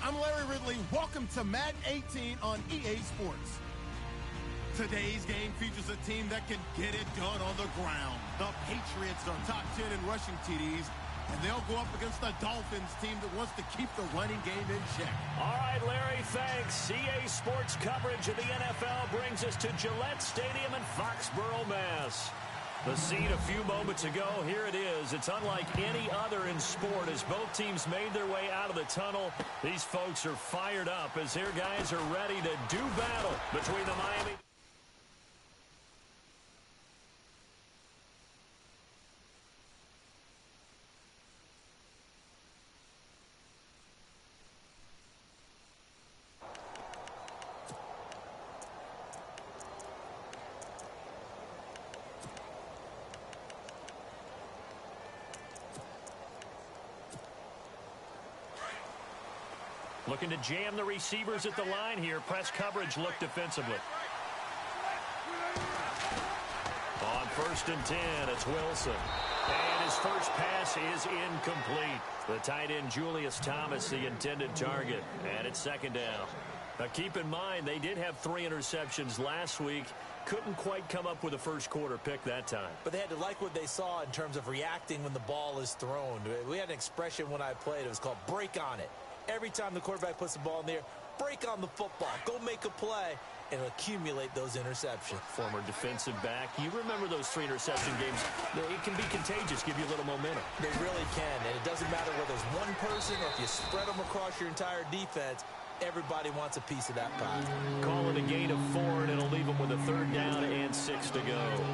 I'm Larry Ridley. Welcome to Madden 18 on EA Sports. Today's game features a team that can get it done on the ground. The Patriots are top 10 in rushing TDs, and they'll go up against the Dolphins team that wants to keep the running game in check. All right, Larry, thanks. EA Sports coverage of the NFL brings us to Gillette Stadium in Foxborough, Mass. The scene a few moments ago, here it is. It's unlike any other in sport as both teams made their way out of the tunnel. These folks are fired up as their guys are ready to do battle between the Miami... Looking to jam the receivers at the line here. Press coverage look defensively. On 1st and 10, it's Wilson. And his first pass is incomplete. The tight end, Julius Thomas, the intended target. And it's 2nd down. Now, keep in mind, they did have 3 interceptions last week. Couldn't quite come up with a first quarter pick that time. But they had to like what they saw in terms of reacting when the ball is thrown. We had an expression when I played. It was called break on it. Every time the quarterback puts the ball in the air, break on the football. Go make a play and accumulate those interceptions. Former defensive back. You remember those 3 interception games. It can be contagious, give you a little momentum. They really can, and it doesn't matter whether it's one person or if you spread them across your entire defense. Everybody wants a piece of that pie. Call it a gain of 4, and it'll leave them with a 3rd down and 6 to go.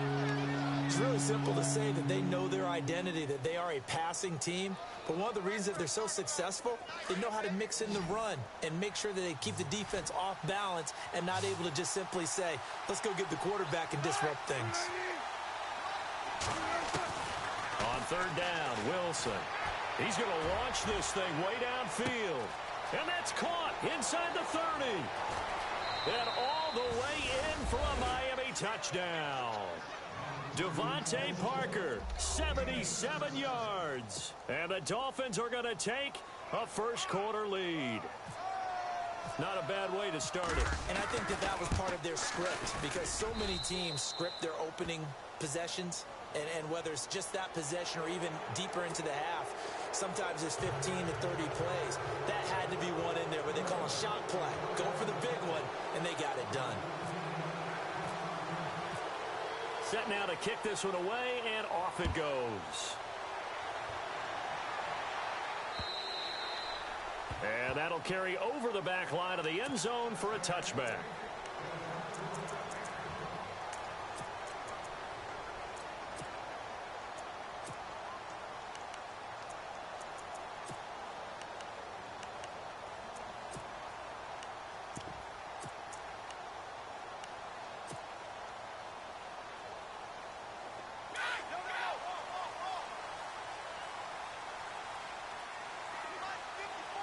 It's really simple to say that they know their identity, that they are a passing team. But one of the reasons that they're so successful, they know how to mix in the run and make sure that they keep the defense off balance and not able to just simply say, let's go get the quarterback and disrupt things. On 3rd down, Wilson. He's going to launch this thing way downfield. And that's caught inside the 30. And all the way in for a Miami touchdown. Devontae Parker, 77 yards. And the Dolphins are going to take a first quarter lead. Not a bad way to start it. And I think that that was part of their script because so many teams script their opening possessions. And whether it's just that possession or even deeper into the half, sometimes it's 15 to 30 plays. That had to be one in there where they call a shot play. Go for the big one, and they got it done. Set now to kick this one away, and off it goes. And that'll carry over the back line of the end zone for a touchback.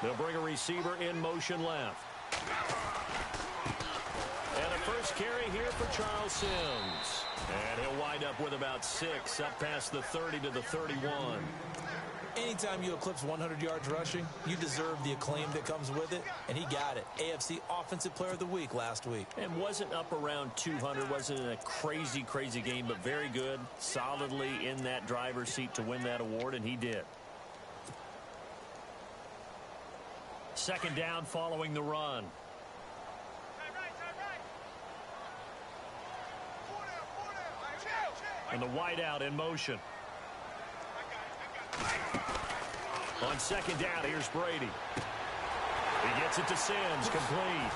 They'll bring a receiver in motion left. And a first carry here for Charles Sims. And he'll wind up with about 6 up past the 30 to the 31. Anytime you eclipse 100 yards rushing, you deserve the acclaim that comes with it, and he got it. AFC Offensive Player of the Week last week. And wasn't up around 200, wasn't a crazy game, but very good, solidly in that driver's seat to win that award, and he did. 2nd down following the run. And the wideout in motion. On 2nd down, here's Brady. He gets it to Sims, complete.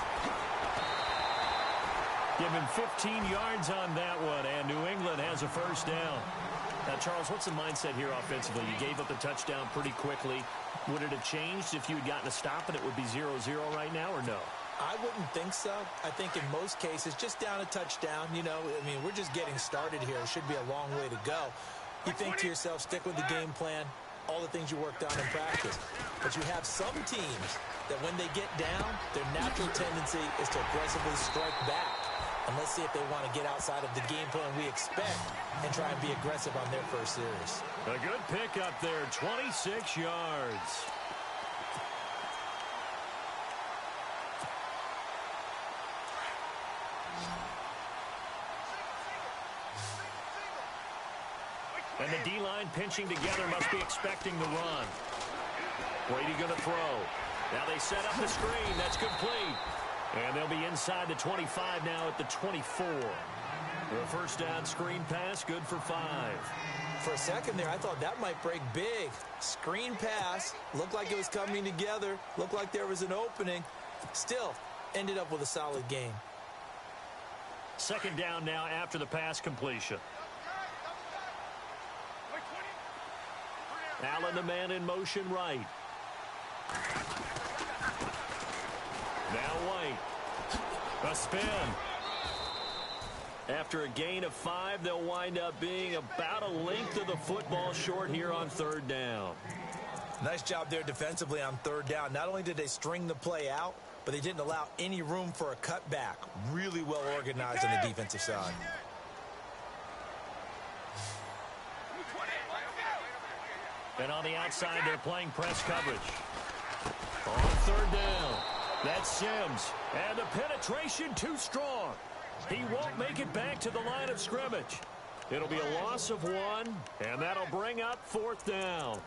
Give him 15 yards on that one, and New England has a first down. Now, Charles, what's the mindset here offensively? You gave up the touchdown pretty quickly. Would it have changed if you had gotten a stop and it would be 0-0 right now, or no? I wouldn't think so. I think in most cases, just down a touchdown, you know, I mean, we're just getting started here. It should be a long way to go. You think to yourself, stick with the game plan, all the things you worked on in practice. But you have some teams that when they get down, their natural tendency is to aggressively strike back. And let's see if they want to get outside of the game plan we expect and try and be aggressive on their first series. A good pick up there, 26 yards. And the D-line pinching together must be expecting the run. Brady going to throw. Now they set up the screen. That's complete. And they'll be inside the 25 now at the 24. The first down screen pass, good for 5. For a second there, I thought that might break big. Screen pass. Looked like it was coming together. Looked like there was an opening. Still, ended up with a solid game. Second down now after the pass completion. Allen, the man in motion right. Now White. A spin. After a gain of 5, they'll wind up being about a length of the football short here on third down. Nice job there defensively on third down. Not only did they string the play out, but they didn't allow any room for a cutback. Really well organized on the defensive side. And on the outside, they're playing press coverage. On third down, that's Sims. And the penetration too strong. He won't make it back to the line of scrimmage. It'll be a loss of 1, and that'll bring up fourth down.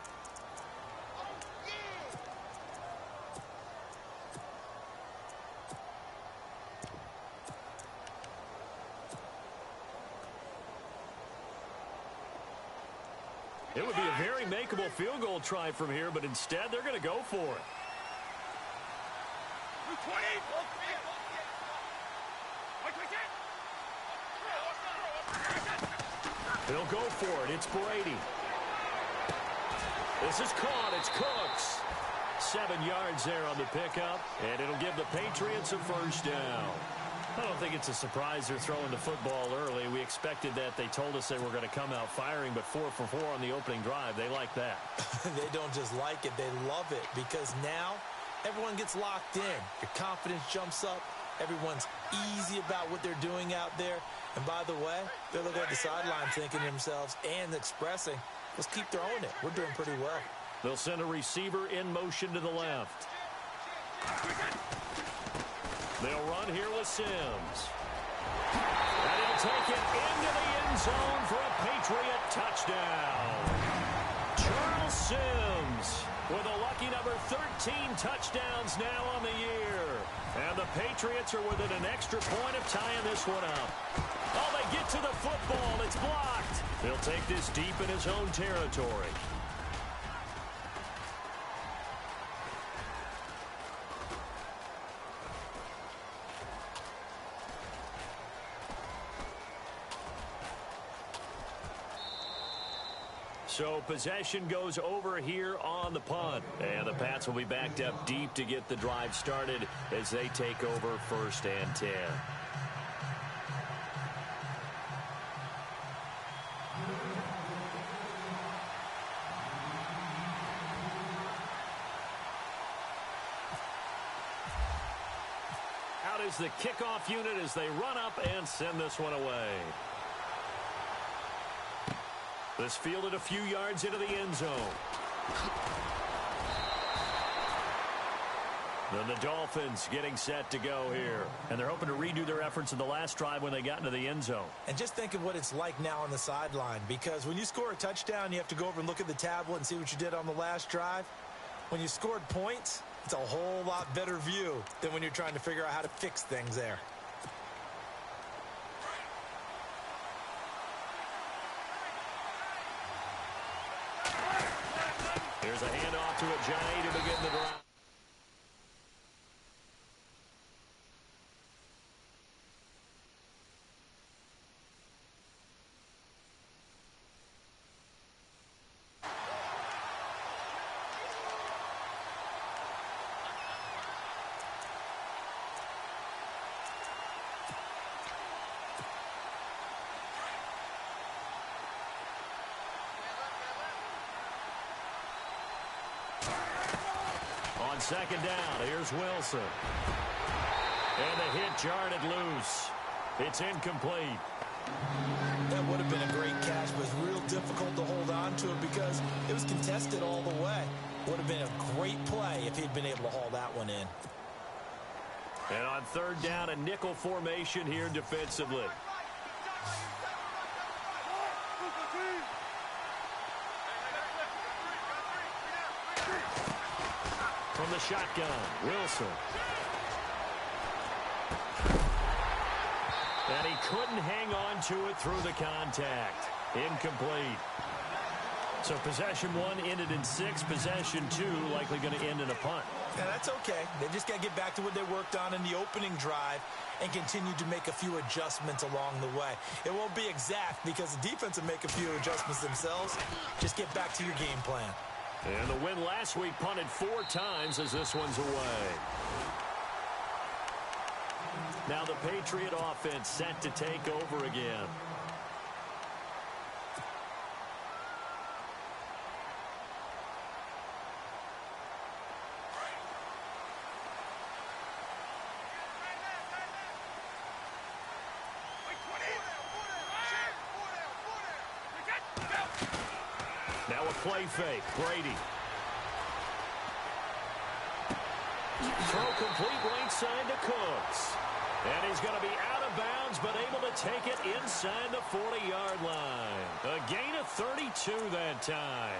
It would be a very makeable field goal try from here, but instead they're going to go for it. They'll go for it. It's Brady. This is caught. It's Cooks. 7 yards there on the pickup, and it'll give the Patriots a first down. I don't think it's a surprise they're throwing the football early. We expected that. They told us they were going to come out firing, but 4 for 4 on the opening drive. They like that. They don't just like it. They love it because now everyone gets locked in. Your confidence jumps up. Everyone's easy about what they're doing out there. And by the way, they're looking at the sideline thinking to themselves and expressing, let's keep throwing it. We're doing pretty well. They'll send a receiver in motion to the left. They'll run here with Sims. And he'll take it into the end zone for a Patriot touchdown. Charles Sims with a lucky number 13 touchdowns now on the year. And the Patriots are within an extra point of tying this one up. Oh, they get to the football. It's blocked. They'll take this deep in his own territory. So possession goes over here on the punt. And the Pats will be backed up deep to get the drive started as they take over 1st and 10. Out is the kickoff unit as they run up and send this one away. This fielded a few yards into the end zone. Then the Dolphins getting set to go here. And they're hoping to redo their efforts in the last drive when they got into the end zone. And just think of what it's like now on the sideline. Because when you score a touchdown, you have to go over and look at the tablet and see what you did on the last drive. When you scored points, it's a whole lot better view than when you're trying to figure out how to fix things there. Here's a handoff to Ajayi to begin the drive. On second down, here's Wilson. And the hit jarred it loose. It's incomplete. That would have been a great catch, but it's real difficult to hold on to it because it was contested all the way. Would have been a great play if he'd been able to haul that one in. And on third down, a nickel formation here defensively. From the shotgun, Wilson. And he couldn't hang on to it through the contact. Incomplete. So possession one ended in 6. Possession 2 likely going to end in a punt. Yeah, that's okay. They just got to get back to what they worked on in the opening drive and continue to make a few adjustments along the way. It won't be exact because the defense will make a few adjustments themselves. Just get back to your game plan. And the win last week punted 4 times as this one's away. Now the Patriot offense set to take over again. Now a play fake. Brady. Throw complete right side to Cooks. And he's going to be out of bounds, but able to take it inside the 40-yard line. A gain of 32 that time.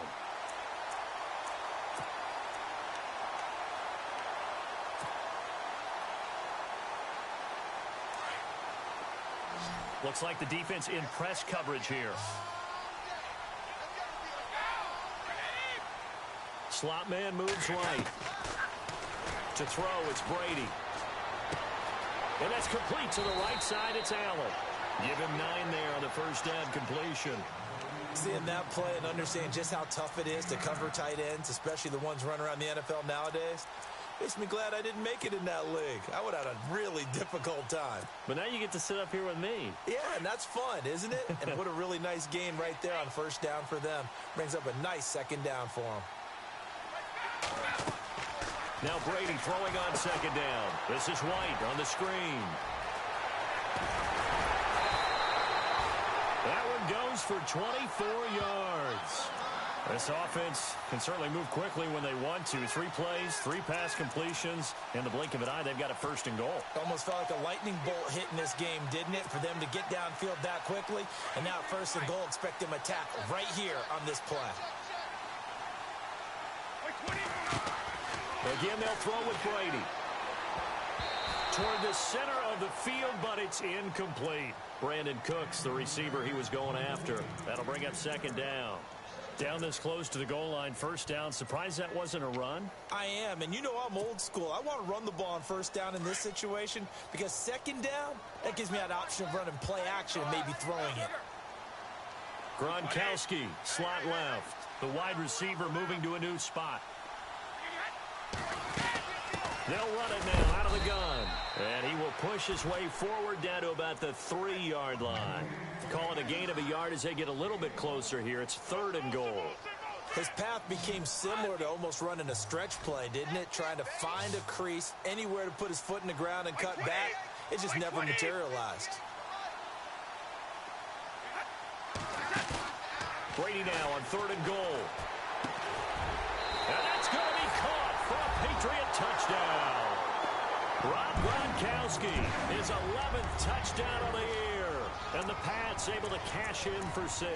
Looks like the defense in press coverage here. Slot man moves right. To throw, it's Brady. And that's complete to the right side. It's Allen. Give him 9 there on the first down completion. Seeing that play and understanding just how tough it is to cover tight ends, especially the ones running around the NFL nowadays, makes me glad I didn't make it in that league. I would have had a really difficult time. But now you get to sit up here with me. Yeah, and that's fun, isn't it? And what a really nice game right there on first down for them. Brings up a nice second down for them. Now Brady throwing on second down. This is White on the screen. That one goes for 24 yards. This offense can certainly move quickly when they want to. 3 plays, 3 pass completions. In the blink of an eye, they've got a first and goal. Almost felt like a lightning bolt hit in this game, didn't it? For them to get downfield that quickly. And now first and goal, expect them to tackle right here on this play. Again, they'll throw with Brady. Toward the center of the field, but it's incomplete. Brandon Cooks, the receiver he was going after. That'll bring up second down. Down this close to the goal line, first down. Surprised that wasn't a run? I am, and you know I'm old school. I want to run the ball on first down in this situation because second down, that gives me that option of running play action and maybe throwing it. Gronkowski, slot left. The wide receiver moving to a new spot. They'll run it now out of the gun. And he will push his way forward down to about the 3-yard line. Call it a gain of a yard as they get a little bit closer here. It's third and goal. His path became similar to almost running a stretch play, didn't it? Trying to find a crease, anywhere to put his foot in the ground and cut back. It just never materialized. Brady now on third and goal. And that's going to be caught for a Patriot touchdown. Rob Gronkowski, his 11th touchdown of the year. And the Pats able to cash in for 6.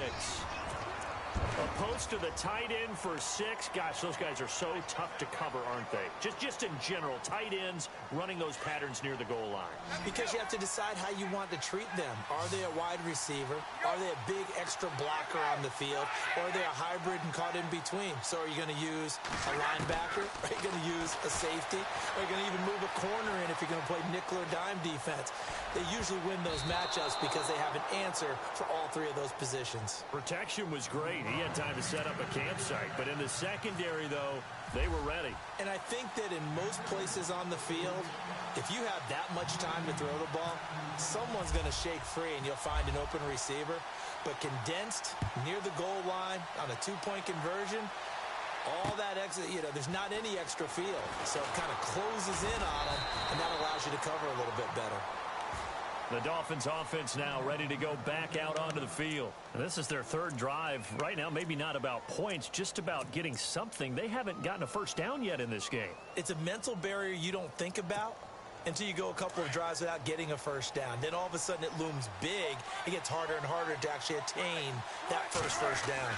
A post to the tight end for 6. Gosh, those guys are so tough to cover, aren't they? Just in general, tight ends running those patterns near the goal line. Because you have to decide how you want to treat them. Are they a wide receiver? Are they a big extra blocker on the field? Or are they a hybrid and caught in between? So are you going to use a linebacker? Are you going to use a safety? Are you going to even move a corner in if you're going to play nickel or dime defense? They usually win those matchups because they have an answer for all 3 of those positions. Protection was great. He had time to set up a campsite. But in the secondary, though, they were ready. And I think that in most places on the field, if you have that much time to throw the ball, someone's going to shake free and you'll find an open receiver. But condensed near the goal line on a 2-point conversion, all that extra, there's not any extra field. So it kind of closes in on them, and that allows you to cover a little bit better. The Dolphins offense now ready to go back out onto the field. And this is their 3rd drive. Right now, maybe not about points, just about getting something. They haven't gotten a first down yet in this game. It's a mental barrier you don't think about until you go a couple of drives without getting a first down. Then all of a sudden it looms big. It gets harder and harder to actually attain that first down.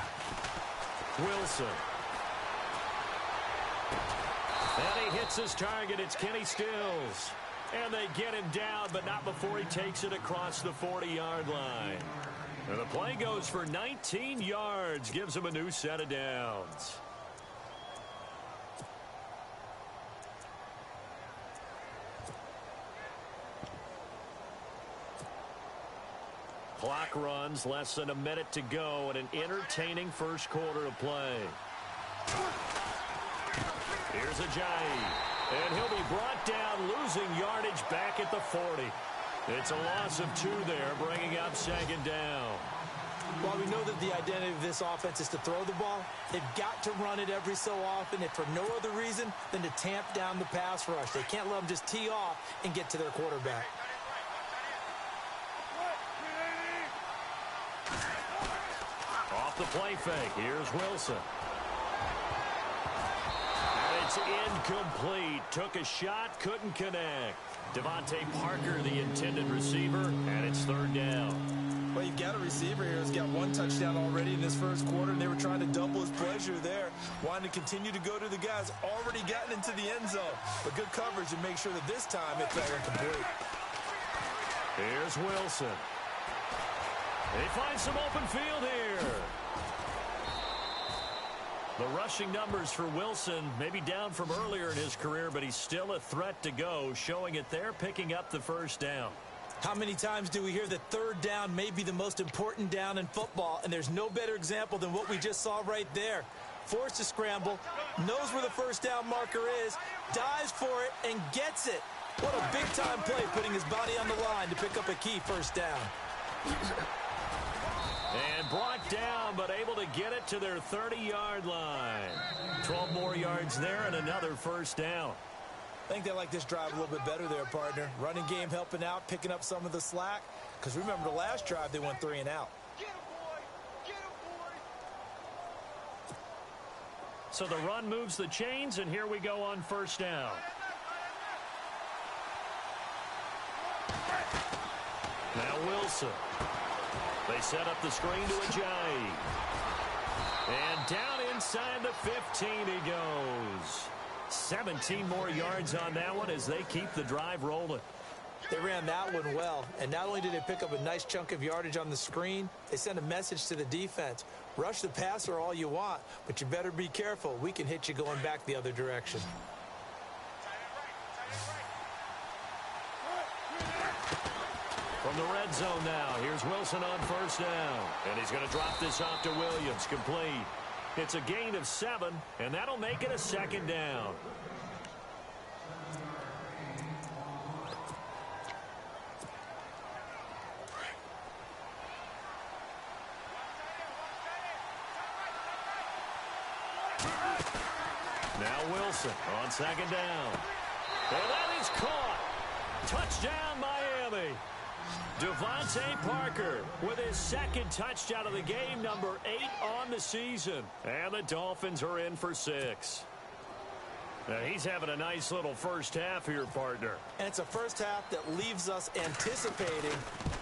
Wilson. And he hits his target. It's Kenny Stills. And they get him down, but not before he takes it across the 40-yard line. And the play goes for 19 yards, gives him a new set of downs. Clock runs, less than a minute to go, and an entertaining first quarter of play. Here's Ajayi, and he'll be brought down, losing yardage back at the 40. It's a loss of 2 there, bringing up second down. While we know that the identity of this offense is to throw the ball, they've got to run it every so often, if for no other reason than to tamp down the pass rush. They can't let them just tee off and get to their quarterback. Off the play fake, here's Wilson. And it's incomplete. Took a shot, couldn't connect. Devontae Parker, the intended receiver, and it's third down. Well, you've got a receiver here who's got 1 touchdown already in this first quarter, and they were trying to double his pleasure there. Wanting to continue to go to the guys already gotten into the end zone. But good coverage and make sure that this time it fell incomplete. Here's Wilson. They find some open field here. The rushing numbers for Wilson may be down from earlier in his career, but he's still a threat to go, showing it there, picking up the first down. How many times do we hear that third down may be the most important down in football, and there's no better example than what we just saw right there. Forced to scramble, knows where the first down marker is, dives for it, and gets it. What a big-time play, putting his body on the line to pick up a key first down. And brought down, but able to get it to their 30-yard line. 12 more yards there and another first down. I think they like this drive a little bit better there, partner. Running game helping out, picking up some of the slack. Because remember, the last drive, they went 3 and out. So the run moves the chains, and here we go on first down. Now Wilson. They set up the screen to Ajayi. And down inside the 15 he goes. 17 more yards on that one as they keep the drive rolling. They ran that one well, and not only did they pick up a nice chunk of yardage on the screen, they sent a message to the defense. Rush the passer all you want, but you better be careful. We can hit you going back the other direction. From the red zone now, here's Wilson on first down. And he's going to drop this off to Williams, complete. It's a gain of 7, and that'll make it a second down. Now Wilson on second down. And that is caught. Touchdown, Miami. Devontae Parker with his second touchdown of the game, number 8 on the season. And the Dolphins are in for 6. Now he's having a nice little first half here, partner. And it's a first half that leaves us anticipating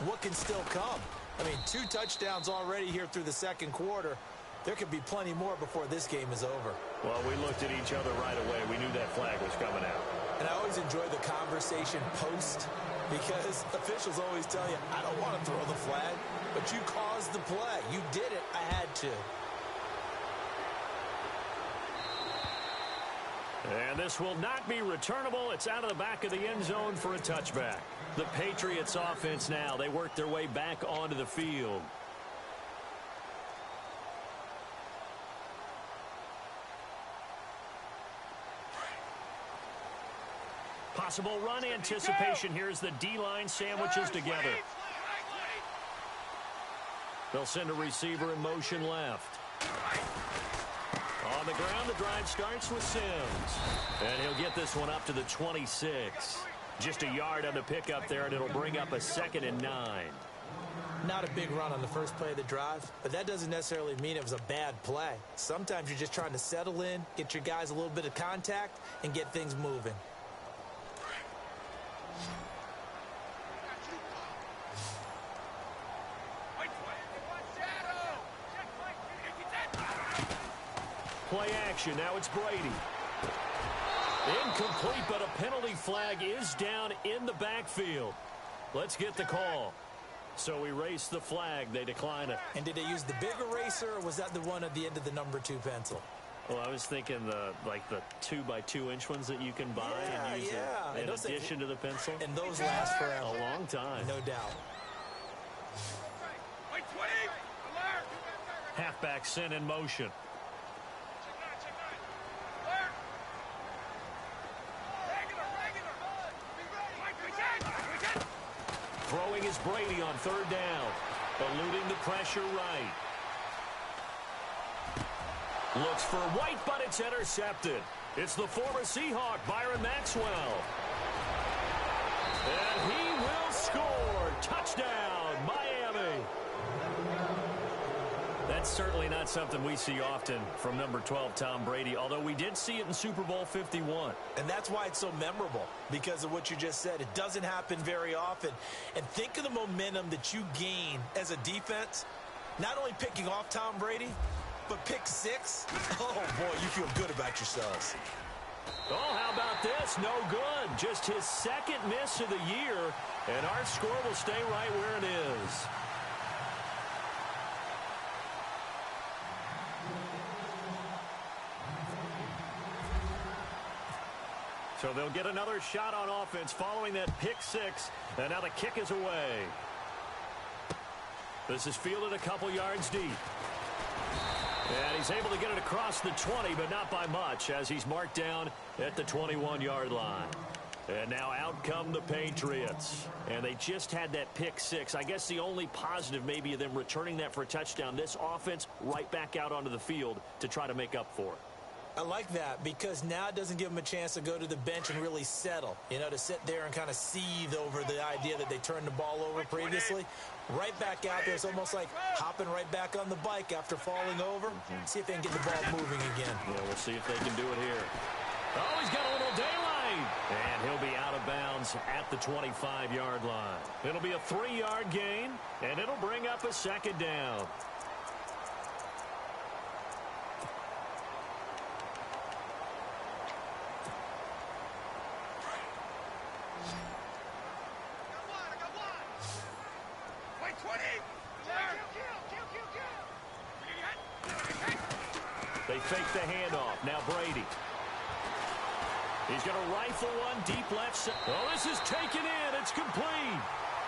what can still come. I mean, 2 touchdowns already here through the second quarter. There could be plenty more before this game is over. Well, we looked at each other right away. We knew that flag was coming out. And I always enjoy the conversation post, because officials always tell you, I don't want to throw the flag, but you caused the play. You did it. I had to. And this will not be returnable. It's out of the back of the end zone for a touchback. The Patriots offense now, they work their way back onto the field. Possible run anticipation. Here's the D-line sandwiches together. They'll send a receiver in motion left. On the ground, the drive starts with Sims. And he'll get this one up to the 26. Just a yard on the pickup there, and it'll bring up a 2nd and 9. Not a big run on the first play of the drive, but that doesn't necessarily mean it was a bad play. Sometimes you're just trying to settle in, get your guys a little bit of contact, and get things moving. Play action. Now it's Brady. Incomplete, but a penalty flag is down in the backfield. Let's get the call. So we race the flag. They decline it. And did they use the big eraser, or was that the one at the end of the number 2 pencil? Well, I was thinking the 2x2-inch ones that you can buy and use in addition to the pencil. And those last forever. A long time. No doubt. Halfback sent in motion. Throwing is Brady on 3rd down. Eluding the pressure right. Looks for White, but it's intercepted. It's the former Seahawk, Byron Maxwell. And he will score. Touchdown, Miami. That's certainly not something we see often from number 12, Tom Brady, although we did see it in Super Bowl 51. And that's why it's so memorable, because of what you just said. It doesn't happen very often. And think of the momentum that you gain as a defense, not only picking off Tom Brady, but pick 6. Oh, boy, you feel good about yourselves. Oh, how about this? No good. Just his 2nd miss of the year, and our score will stay right where it is. So they'll get another shot on offense following that pick 6, and now the kick is away. This is fielded a couple yards deep. And he's able to get it across the 20, but not by much, as he's marked down at the 21-yard line. And now out come the Patriots. And they just had that pick 6. I guess the only positive maybe of them returning that for a touchdown. This offense right back out onto the field to try to make up for it. I like that, because now it doesn't give them a chance to go to the bench and really settle, to sit there and kind of seethe over the idea that they turned the ball over previously. Right back out there. It's almost like hopping right back on the bike after falling over. See if they can get the ball moving again. Yeah, we'll see if they can do it here. Oh, he's got a little daylight. And he'll be out of bounds at the 25-yard line. It'll be a 3-yard gain, and it'll bring up a 2nd down. They fake the handoff. Now Brady. He's going to rifle one deep left side. Oh, this is taken in. It's complete.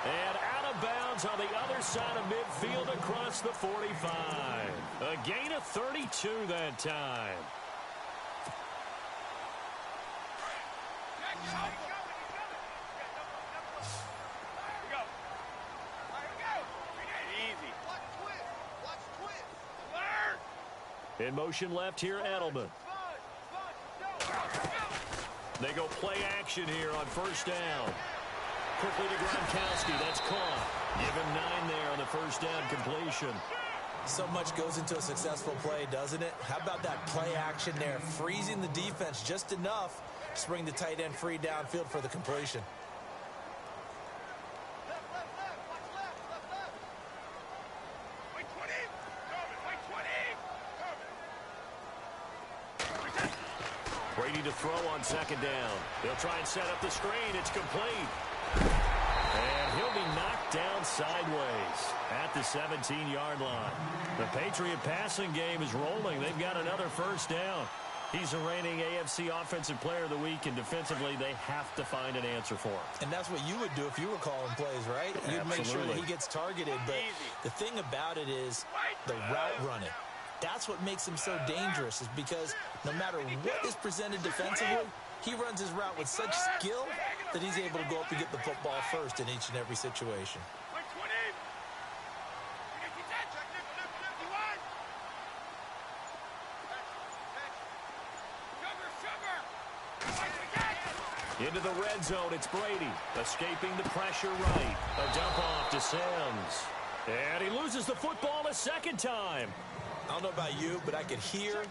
And out of bounds on the other side of midfield across the 45. A gain of 32 that time. In motion left here, Edelman. They go play action here on 1st down. Quickly to Gronkowski. That's caught. Give him 9 there on the 1st down completion. So much goes into a successful play, doesn't it? How about that play action there? Freezing the defense just enough to bring the tight end free downfield for the completion. Brady to throw on 2nd down. They'll try and set up the screen. It's complete. And he'll be knocked down sideways at the 17-yard line. The Patriot passing game is rolling. They've got another 1st down. He's the reigning AFC Offensive Player of the Week, and defensively they have to find an answer for him. And that's what you would do if you were calling plays, right? You'd make sure that he gets targeted. But the thing about it is the route running. That's what makes him so dangerous, is because no matter what is presented defensively, he runs his route with such skill that he's able to go up and get the football first in each and every situation. Into the red zone, it's Brady. Escaping the pressure right. A dump off to Sims. And he loses the football a 2nd time. I don't know about you, but I could hear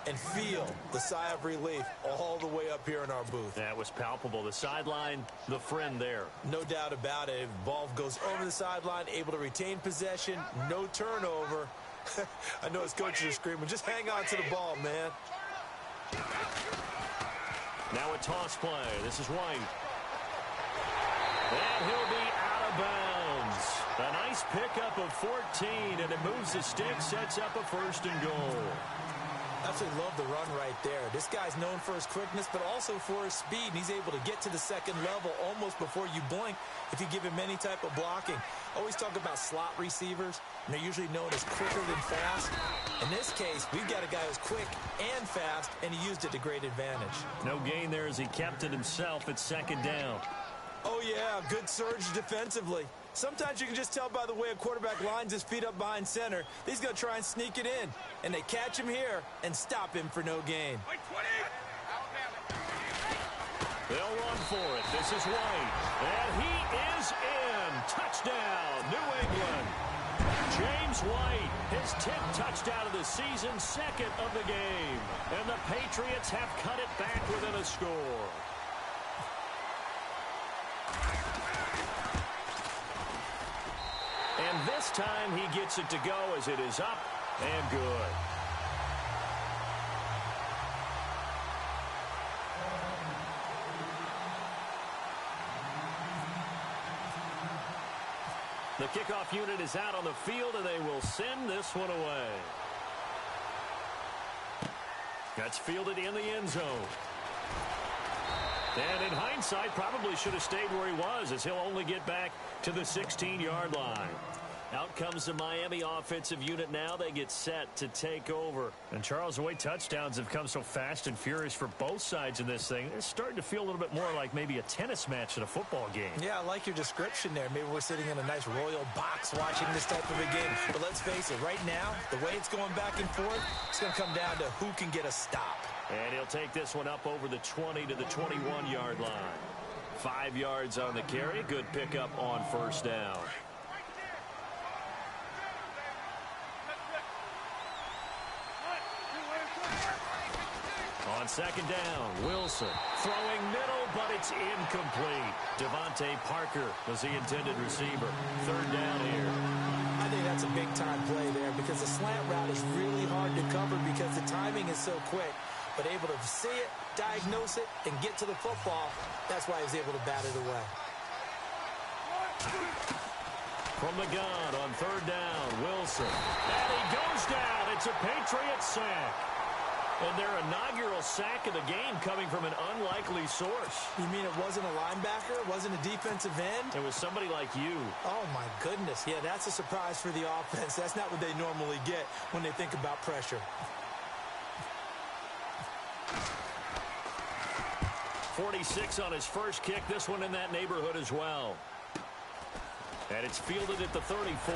and feel the sigh of relief all the way up here in our booth. That was palpable. The sideline, the friend there. No doubt about it. Ball goes over the sideline, able to retain possession, no turnover. I know his coaches are screaming, just hang on to the ball, man. Now a toss play. This is White. And he'll be out of bounds. A nice pickup of 14, and it moves the stick, sets up a 1st and goal. Absolutely love the run right there. This guy's known for his quickness, but also for his speed. He's able to get to the second level almost before you blink if you give him any type of blocking. I always talk about slot receivers, and they're usually known as quicker than fast. In this case, we've got a guy who's quick and fast, and he used it to great advantage. No gain there as he kept it himself at 2nd down. Oh, yeah, good surge defensively. Sometimes you can just tell by the way a quarterback lines his feet up behind center. He's going to try and sneak it in. And they catch him here and stop him for no gain. They'll run for it. This is White. And he is in. Touchdown, New England. James White, his 10th touchdown of the season, 2nd of the game. And the Patriots have cut it back within a score. And this time he gets it to go as it is up and good. The kickoff unit is out on the field, and they will send this one away. That's fielded in the end zone. And in hindsight, probably should have stayed where he was, as he'll only get back to the 16-yard line. Out comes the Miami offensive unit now. They get set to take over. And Charles, the way touchdowns have come so fast and furious for both sides in this thing, it's starting to feel a little bit more like maybe a tennis match in a football game. Yeah, I like your description there. Maybe we're sitting in a nice royal box watching this type of a game. But let's face it, right now, the way it's going back and forth, it's going to come down to who can get a stop. And he'll take this one up over the 20 to the 21-yard line. 5 yards on the carry. Good pickup on 1st down. On 2nd down, Wilson throwing middle, but it's incomplete. Devontae Parker was the intended receiver. 3rd down here. I think that's a big-time play there because the slant route is really hard to cover because the timing is so quick. But able to see it, diagnose it, and get to the football, that's why he was able to bat it away. From the gun on 3rd down, Wilson. And he goes down. It's a Patriots sack. And their inaugural sack of the game coming from an unlikely source. You mean it wasn't a linebacker? It wasn't a defensive end? It was somebody like you. Oh, my goodness. Yeah, that's a surprise for the offense. That's not what they normally get when they think about pressure. 46 on his first kick. This one in that neighborhood as well. And it's fielded at the 34.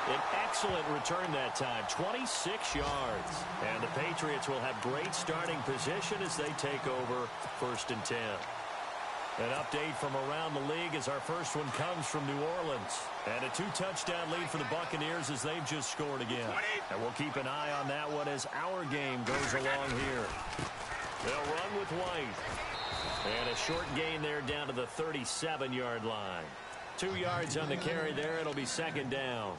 An excellent return that time, 26 yards. And the Patriots will have great starting position as they take over 1st and 10. An update from around the league as our first one comes from New Orleans. And a 2-touchdown lead for the Buccaneers as they've just scored again. And we'll keep an eye on that one as our game goes along here. They'll run with White. And a short gain there down to the 37-yard line. 2 yards on the carry there. It'll be 2nd down.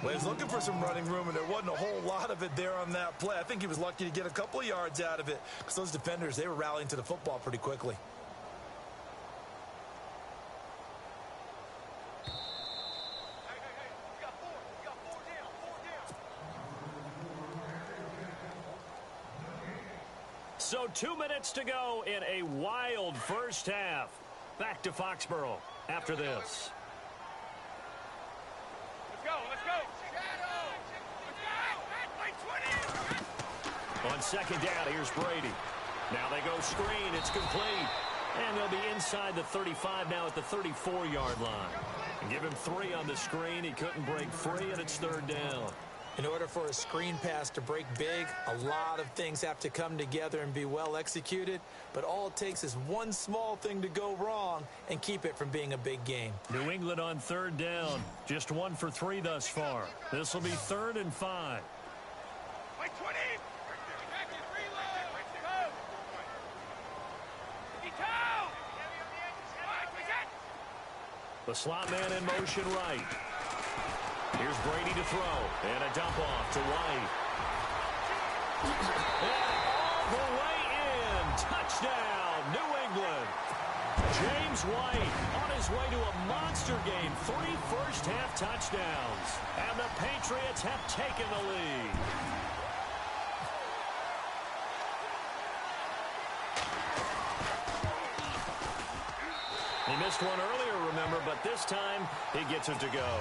Well, he was looking for some running room, and there wasn't a whole lot of it there on that play. I think he was lucky to get a couple of yards out of it because those defenders, they were rallying to the football pretty quickly. So 2 minutes to go in a wild first half. Back to Foxborough after this. Let's go. On 2nd down, here's Brady. Now they go screen. It's complete. And they'll be inside the 35 now at the 34-yard line. And give him 3 on the screen. He couldn't break free, and it's 3rd down. In order for a screen pass to break big, a lot of things have to come together and be well executed. But all it takes is one small thing to go wrong and keep it from being a big game. New England on 3rd down. Just 1 for 3 thus far. This will be 3rd and 5. The slot man in motion right. Here's Brady to throw. And a dump off to White. And all the way in. Touchdown, New England. James White on his way to a monster game. 3 first-half touchdowns. And the Patriots have taken the lead. He missed one earlier, remember, but this time he gets it to go.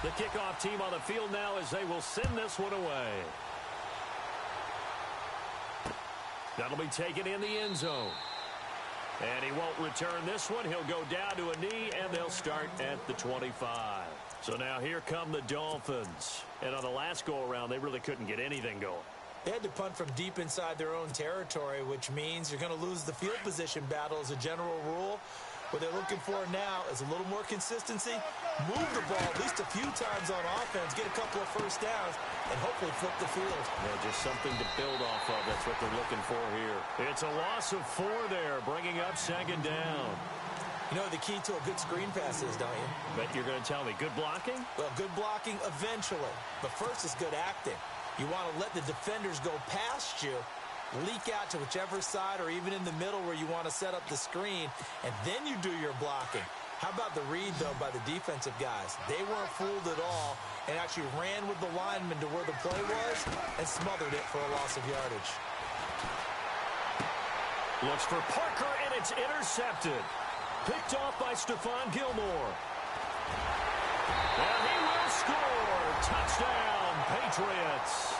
The kickoff team on the field now as they will send this one away. That'll be taken in the end zone. And he won't return this one. He'll go down to a knee, and they'll start at the 25. So now here come the Dolphins. And on the last go-around, they really couldn't get anything going. They had to punt from deep inside their own territory, which means you're going to lose the field position battle as a general rule. What they're looking for now is a little more consistency, move the ball at least a few times on offense, get a couple of first downs, and hopefully flip the field. Yeah, just something to build off of. That's what they're looking for here. It's a loss of 4 there, bringing up second down. You know the key to a good screen pass is, don't you? But you're going to tell me, good blocking? Well, good blocking eventually. But first is good acting. You want to let the defenders go past you, leak out to whichever side or even in the middle where you want to set up the screen, and then you do your blocking. How about the read, though, by the defensive guys? They weren't fooled at all and actually ran with the lineman to where the play was and smothered it for a loss of yardage. Looks for Parker, and it's intercepted. Picked off by Stephon Gilmore. And he will score. Touchdown, Patriots.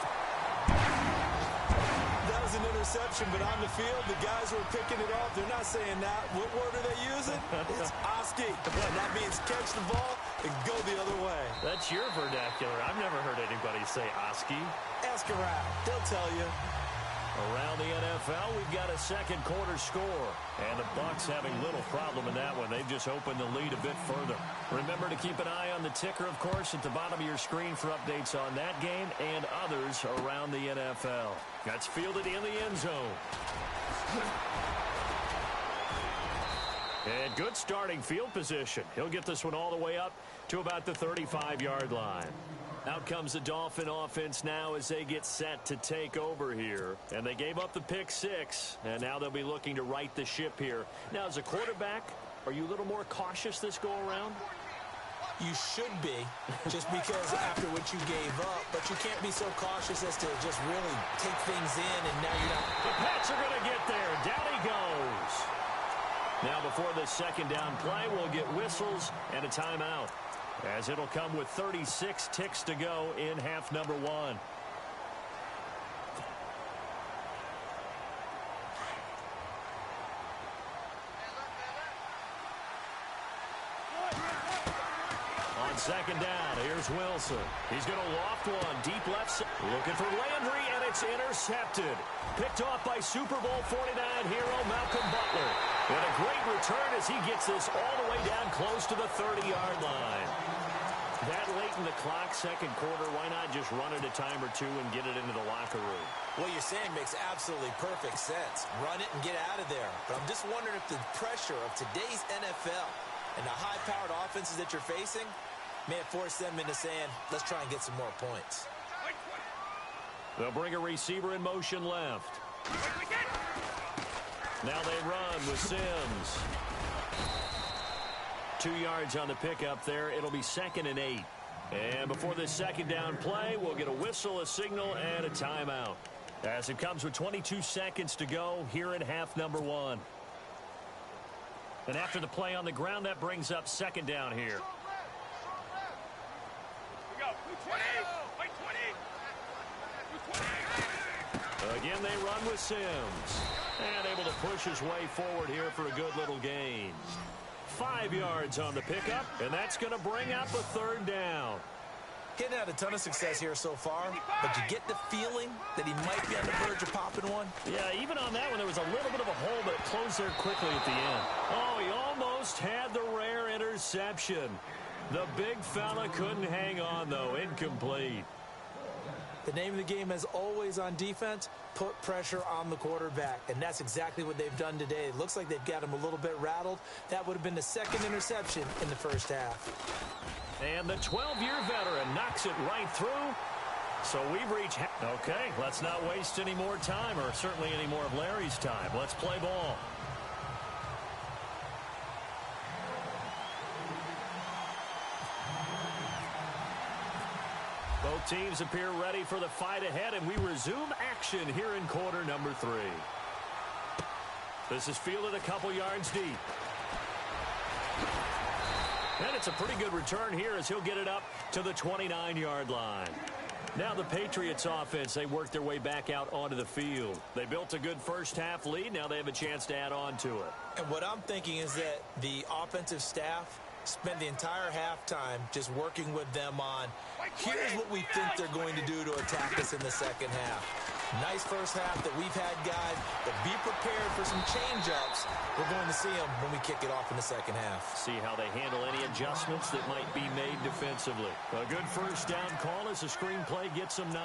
That was an interception, but on the field, the guys who are picking it off, they're not saying that. What word are they using? It's Oski. And that means catch the ball and go the other way. That's your vernacular. I've never heard anybody say Oski. Ask around. They'll tell you. Around the NFL, we've got a second quarter score. And the Bucs having little problem in that one. They've just opened the lead a bit further. Remember to keep an eye on the ticker, of course, at the bottom of your screen for updates on that game and others around the NFL. That's fielded in the end zone. And good starting field position. He'll get this one all the way up to about the 35-yard line. Out comes the Dolphin offense now as they get set to take over here. And they gave up the pick 6, and now they'll be looking to right the ship here. Now, as a quarterback, are you a little more cautious this go-around? You should be, just because after what you gave up, but you can't be so cautious as to just really take things in, and now you're not. The Pats are going to get there. Down he goes. Now, before this second down play, we'll get whistles and a timeout, as it'll come with 36 ticks to go in half number 1. On second down, here's Wilson. He's going to loft one deep left side. Looking for Landry, and it's intercepted. Picked off by Super Bowl 49 hero Malcolm Butler. And a great return as he gets this all the way down close to the 30-yard line. That late in the clock, second quarter, why not just run it a time or two and get it into the locker room? What you're saying makes absolutely perfect sense. Run it and get out of there. But I'm just wondering if the pressure of today's NFL and the high-powered offenses that you're facing may have forced them into saying, let's try and get some more points. They'll bring a receiver in motion left. Now they run with Sims. 2 yards on the pickup there. It'll be 2nd and 8. And before this second down play, we'll get a whistle, a signal, and a timeout, as it comes with 22 seconds to go here in half number 1. And after the play on the ground, that brings up second down here. Again, they run with Sims. And able to push his way forward here for a good little gain. 5 yards on the pickup, and that's going to bring up a third down. Getting had a ton of success here so far, but you get the feeling that he might be on the verge of popping one. Yeah, even on that one, there was a little bit of a hole, but it closed there quickly at the end. Oh, he almost had the rare interception. The big fella couldn't hang on, though. Incomplete. The name of the game is always on defense, put pressure on the quarterback. And that's exactly what they've done today. It looks like they've got him a little bit rattled. That would have been the second interception in the first half. And the 12-year veteran knocks it right through. So we've reached... Okay, let's not waste any more time, or certainly any more of Larry's time. Let's play ball. Both teams appear ready for the fight ahead, and we resume action here in quarter number 3. This is fielded a couple yards deep. And it's a pretty good return here as he'll get it up to the 29-yard line. Now the Patriots offense, they work their way back out onto the field. They built a good first-half lead. Now they have a chance to add on to it. And what I'm thinking is that the offensive staff spent the entire halftime just working with them on, here's what we think they're going to do to attack us in the second half. Nice first half that we've had, guys, but be prepared for some change-ups. We're going to see them when we kick it off in the second half. See how they handle any adjustments that might be made defensively. A good first down call as the screenplay gets them 9.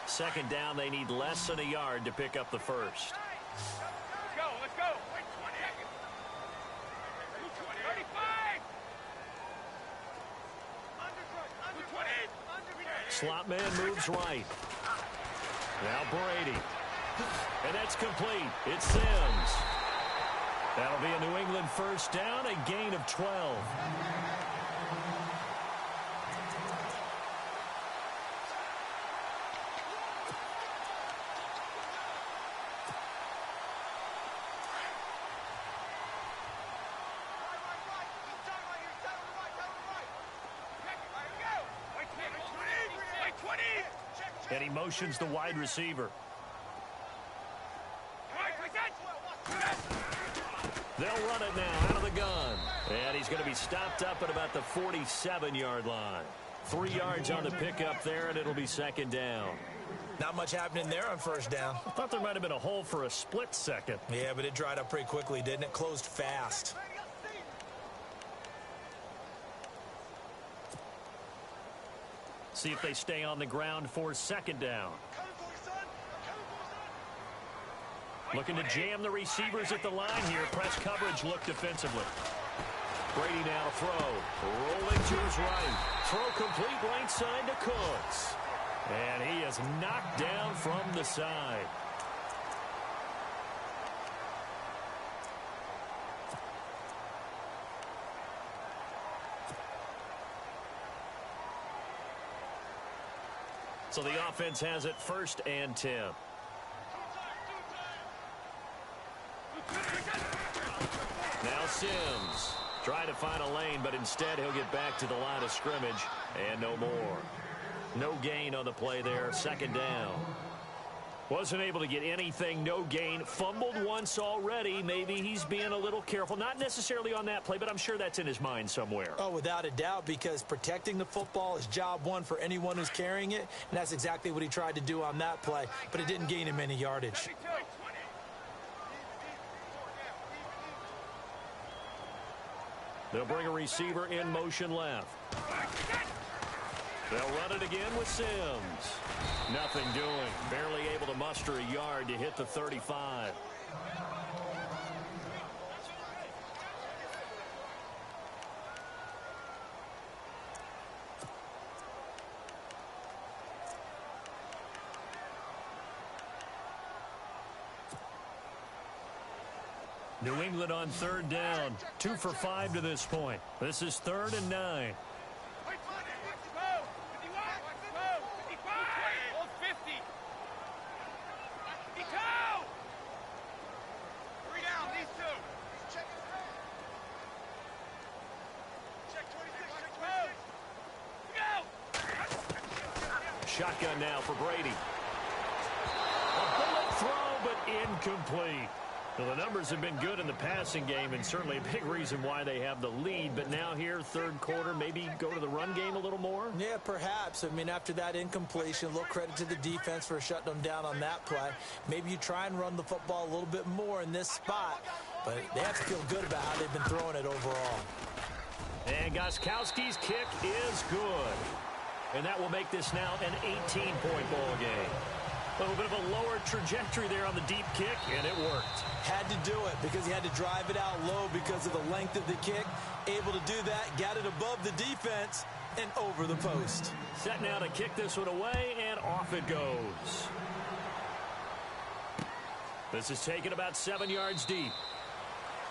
Second down, they need less than a yard to pick up the first. Let's go. Wait 20. 35. Slot man moves right. Now Brady. And that's complete. It's Sims. That'll be a New England first down, a gain of 12. And he motions the wide receiver. They'll run it now out of the gun. And he's going to be stopped up at about the 47-yard line. 3 yards on the pickup there, and it'll be second down. Not much happening there on first down. I thought there might have been a hole for a split second. Yeah, but it dried up pretty quickly, didn't it? Closed fast. See if they stay on the ground for second down. Looking to jam the receivers at the line here. Press coverage look defensively. Brady now to throw. Rolling to his right. Throw complete right side to Cooks. And he is knocked down from the side. So the offense has it first and 10. Now Sims trying to find a lane, but instead he'll get back to the line of scrimmage and no more. No gain on the play there. Second down. Wasn't able to get anything. No gain. Fumbled once already. Maybe he's being a little careful. Not necessarily on that play, but I'm sure that's in his mind somewhere. Oh, without a doubt, because protecting the football is job one for anyone who's carrying it, and that's exactly what he tried to do on that play, but it didn't gain him any yardage. They'll bring a receiver in motion left. They'll run it again with Sims. Nothing doing. Barely able to muster a yard to hit the 35. New England on third down. 2 for 5 to this point. This is 3rd and 9. Shotgun now for Brady. A bullet throw, but incomplete. Well, the numbers have been good in the passing game, and certainly a big reason why they have the lead. But now here, third quarter, maybe go to the run game a little more? Yeah, perhaps. I mean, after that incompletion, a little credit to the defense for shutting them down on that play. Maybe you try and run the football a little bit more in this spot. but they have to feel good about how they've been throwing it overall. And Gostkowski's kick is good. And that will make this now an 18-point ball game. A little bit of a lower trajectory there on the deep kick, and it worked. Had to do it because he had to drive it out low because of the length of the kick. Able to do that, got it above the defense and over the post. Set now to kick this one away, and off it goes. This is taken about 7 yards deep.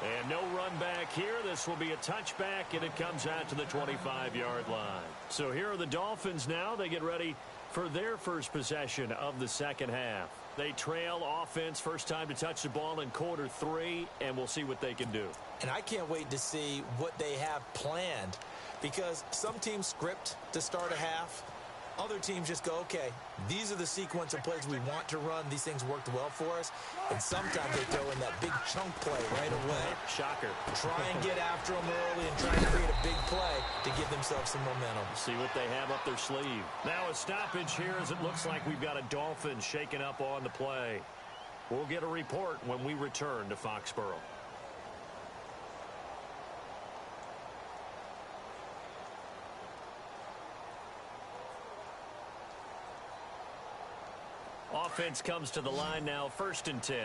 And no run back here. This will be a touchback, and it comes out to the 25-yard line. So here are the Dolphins now. They get ready for their first possession of the second half. They trail offense, first time to touch the ball in quarter 3, and we'll see what they can do. And I can't wait to see what they have planned, because some teams script to start a half. Other teams just go, okay, these are the sequence of plays we want to run. These things worked well for us. And sometimes they throw in that big chunk play right away. Shocker. Try and get after them early and try to create a big play to give themselves some momentum. See what they have up their sleeve. Now a stoppage here as it looks like we've got a Dolphin shaking up on the play. We'll get a report when we return to Foxborough. Offense comes to the line now, 1st and 10.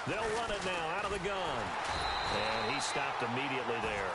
They'll run it now out of the gun. And he stopped immediately there.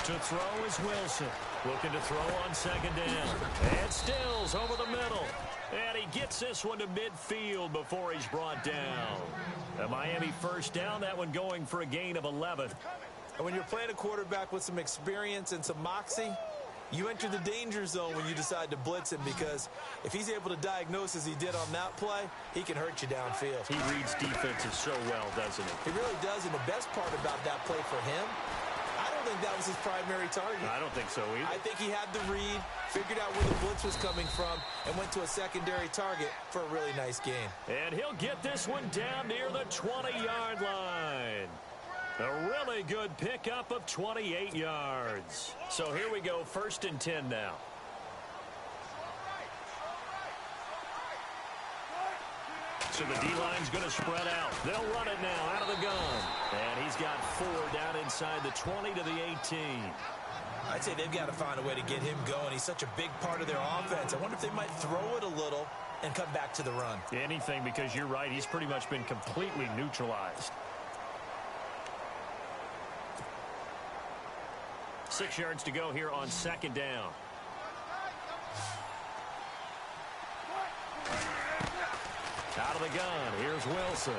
To throw is Wilson. Looking to throw on 2nd down. And Stills over the middle. And he gets this one to midfield before he's brought down. A Miami 1st down, that one going for a gain of 11. And when you're playing a quarterback with some experience and some moxie, you enter the danger zone when you decide to blitz him, because if he's able to diagnose as he did on that play, he can hurt you downfield. He reads defenses so well, doesn't he? He really does, and the best part about that play for him, I don't think that was his primary target. I don't think so either. I think he had the read, figured out where the blitz was coming from, and went to a secondary target for a really nice game. And he'll get this one down near the 20-yard line. A really good pickup of 28 yards. So here we go, 1st and 10 now. So the D-line's going to spread out. They'll run it now out of the gun. And he's got 4 down inside the 20 to the 18. I'd say they've got to find a way to get him going. He's such a big part of their offense. I wonder if they might throw it a little and come back to the run. Anything, because you're right. He's pretty much been completely neutralized. 6 yards to go here on 2nd down. Out of the gun, here's Wilson.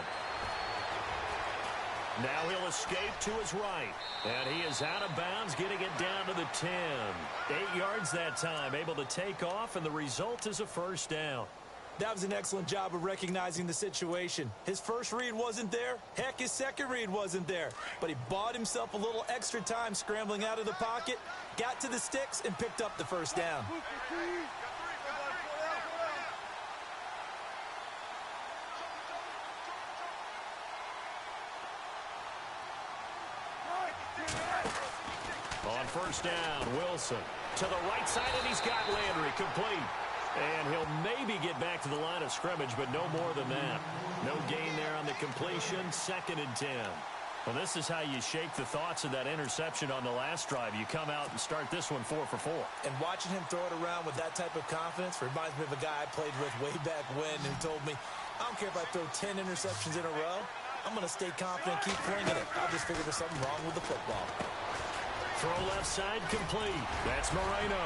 Now he'll escape to his right. And he is out of bounds, getting it down to the 10. 8 yards that time, able to take off, and the result is a 1st down. That was an excellent job of recognizing the situation. His first read wasn't there. Heck, his second read wasn't there. But he bought himself a little extra time scrambling out of the pocket, got to the sticks, and picked up the 1st down. On 1st down, Wilson to the right side, and he's got Landry complete. And he'll maybe get back to the line of scrimmage, but no more than that. No gain there on the completion, 2nd and 10. Well, this is how you shake the thoughts of that interception on the last drive. You come out and start this one 4 for 4. And watching him throw it around with that type of confidence reminds me of a guy I played with way back when who told me, I don't care if I throw 10 interceptions in a row. I'm going to stay confident, keep flinging it. I'll just figure there's something wrong with the football. Throw left side complete. That's Moreno.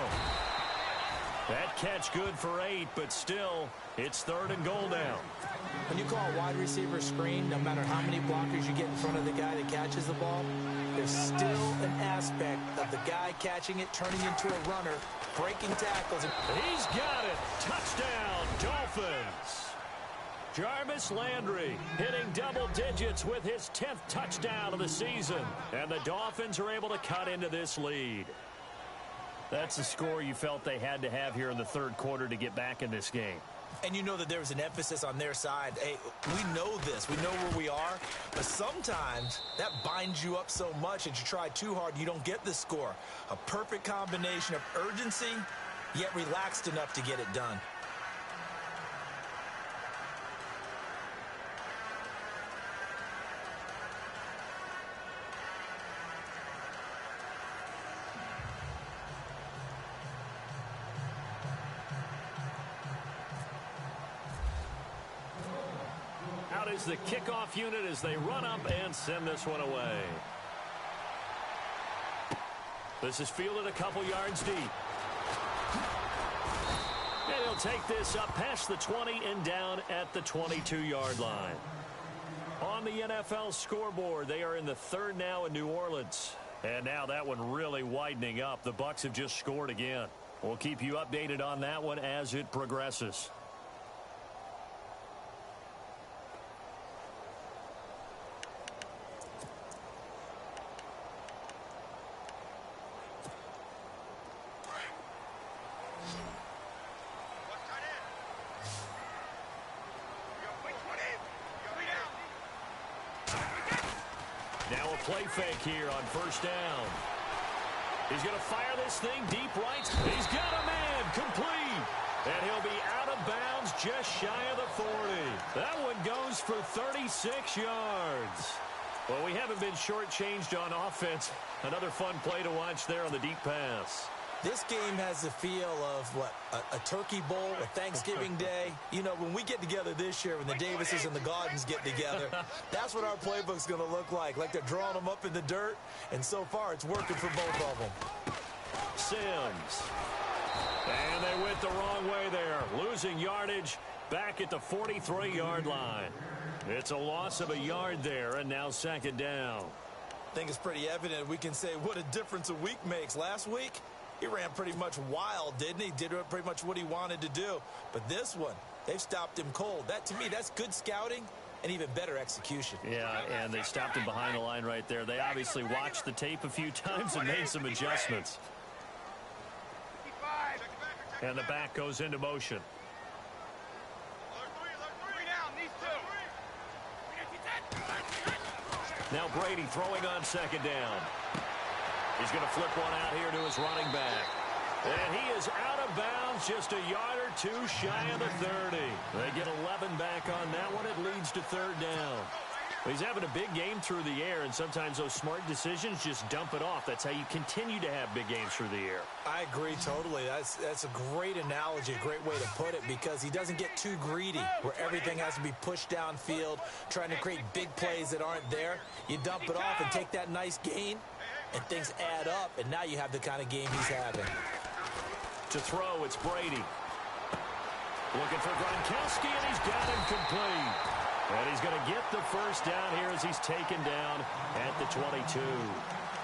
That catch good for 8, but still, it's 3rd and goal now. When you call a wide receiver screen, no matter how many blockers you get in front of the guy that catches the ball, there's still an aspect of the guy catching it, turning into a runner, breaking tackles. He's got it. Touchdown, Dolphins. Jarvis Landry hitting double digits with his 10th touchdown of the season. And the Dolphins are able to cut into this lead. That's the score you felt they had to have here in the third quarter to get back in this game. And you know that there was an emphasis on their side. Hey, we know this. We know where we are. But sometimes that binds you up so much that you try too hard, you don't get the score. A perfect combination of urgency, yet relaxed enough to get it done. Out is the kickoff unit as they run up and send this one away. This is fielded a couple yards deep. And he'll take this up past the 20 and down at the 22-yard line. On the NFL scoreboard, they are in the third now in New Orleans. And now that one really widening up. The Bucs have just scored again. We'll keep you updated on that one as it progresses. Now a play fake here on first down. He's going to fire this thing deep right. He's got a man complete. And he'll be out of bounds just shy of the 40. That one goes for 36 yards. Well, we haven't been shortchanged on offense. Another fun play to watch there on the deep pass. This game has the feel of, what, a turkey bowl, a Thanksgiving day. You know, when we get together this year, when the Davises and the Gaudens get together, that's what our playbook's going to look like they're drawing them up in the dirt, and so far it's working for both of them. Sims. And they went the wrong way there, losing yardage back at the 43-yard line. It's a loss of a yard there, and now second down. I think it's pretty evident we can say what a difference a week makes. Last week, he ran pretty much wild, didn't he? Did pretty much what he wanted to do. But this one, they've stopped him cold. That, to me, that's good scouting and even better execution. Yeah, and they stopped him behind the line right there. They obviously watched the tape a few times and made some adjustments. And the back goes into motion. Now Brady throwing on second down. He's going to flip one out here to his running back. And he is out of bounds just a yard or two shy of the 30. They get 11 back on that one. It leads to third down. He's having a big game through the air, and sometimes those smart decisions just dump it off. That's how you continue to have big games through the air. I agree totally. That's a great analogy, a great way to put it, because he doesn't get too greedy where everything has to be pushed downfield, trying to create big plays that aren't there. You dump it off and take that nice gain, and things add up, and now you have the kind of game he's having. To throw, it's Brady. Looking for Gronkowski, and he's got him complete. And he's going to get the first down here as he's taken down at the 22.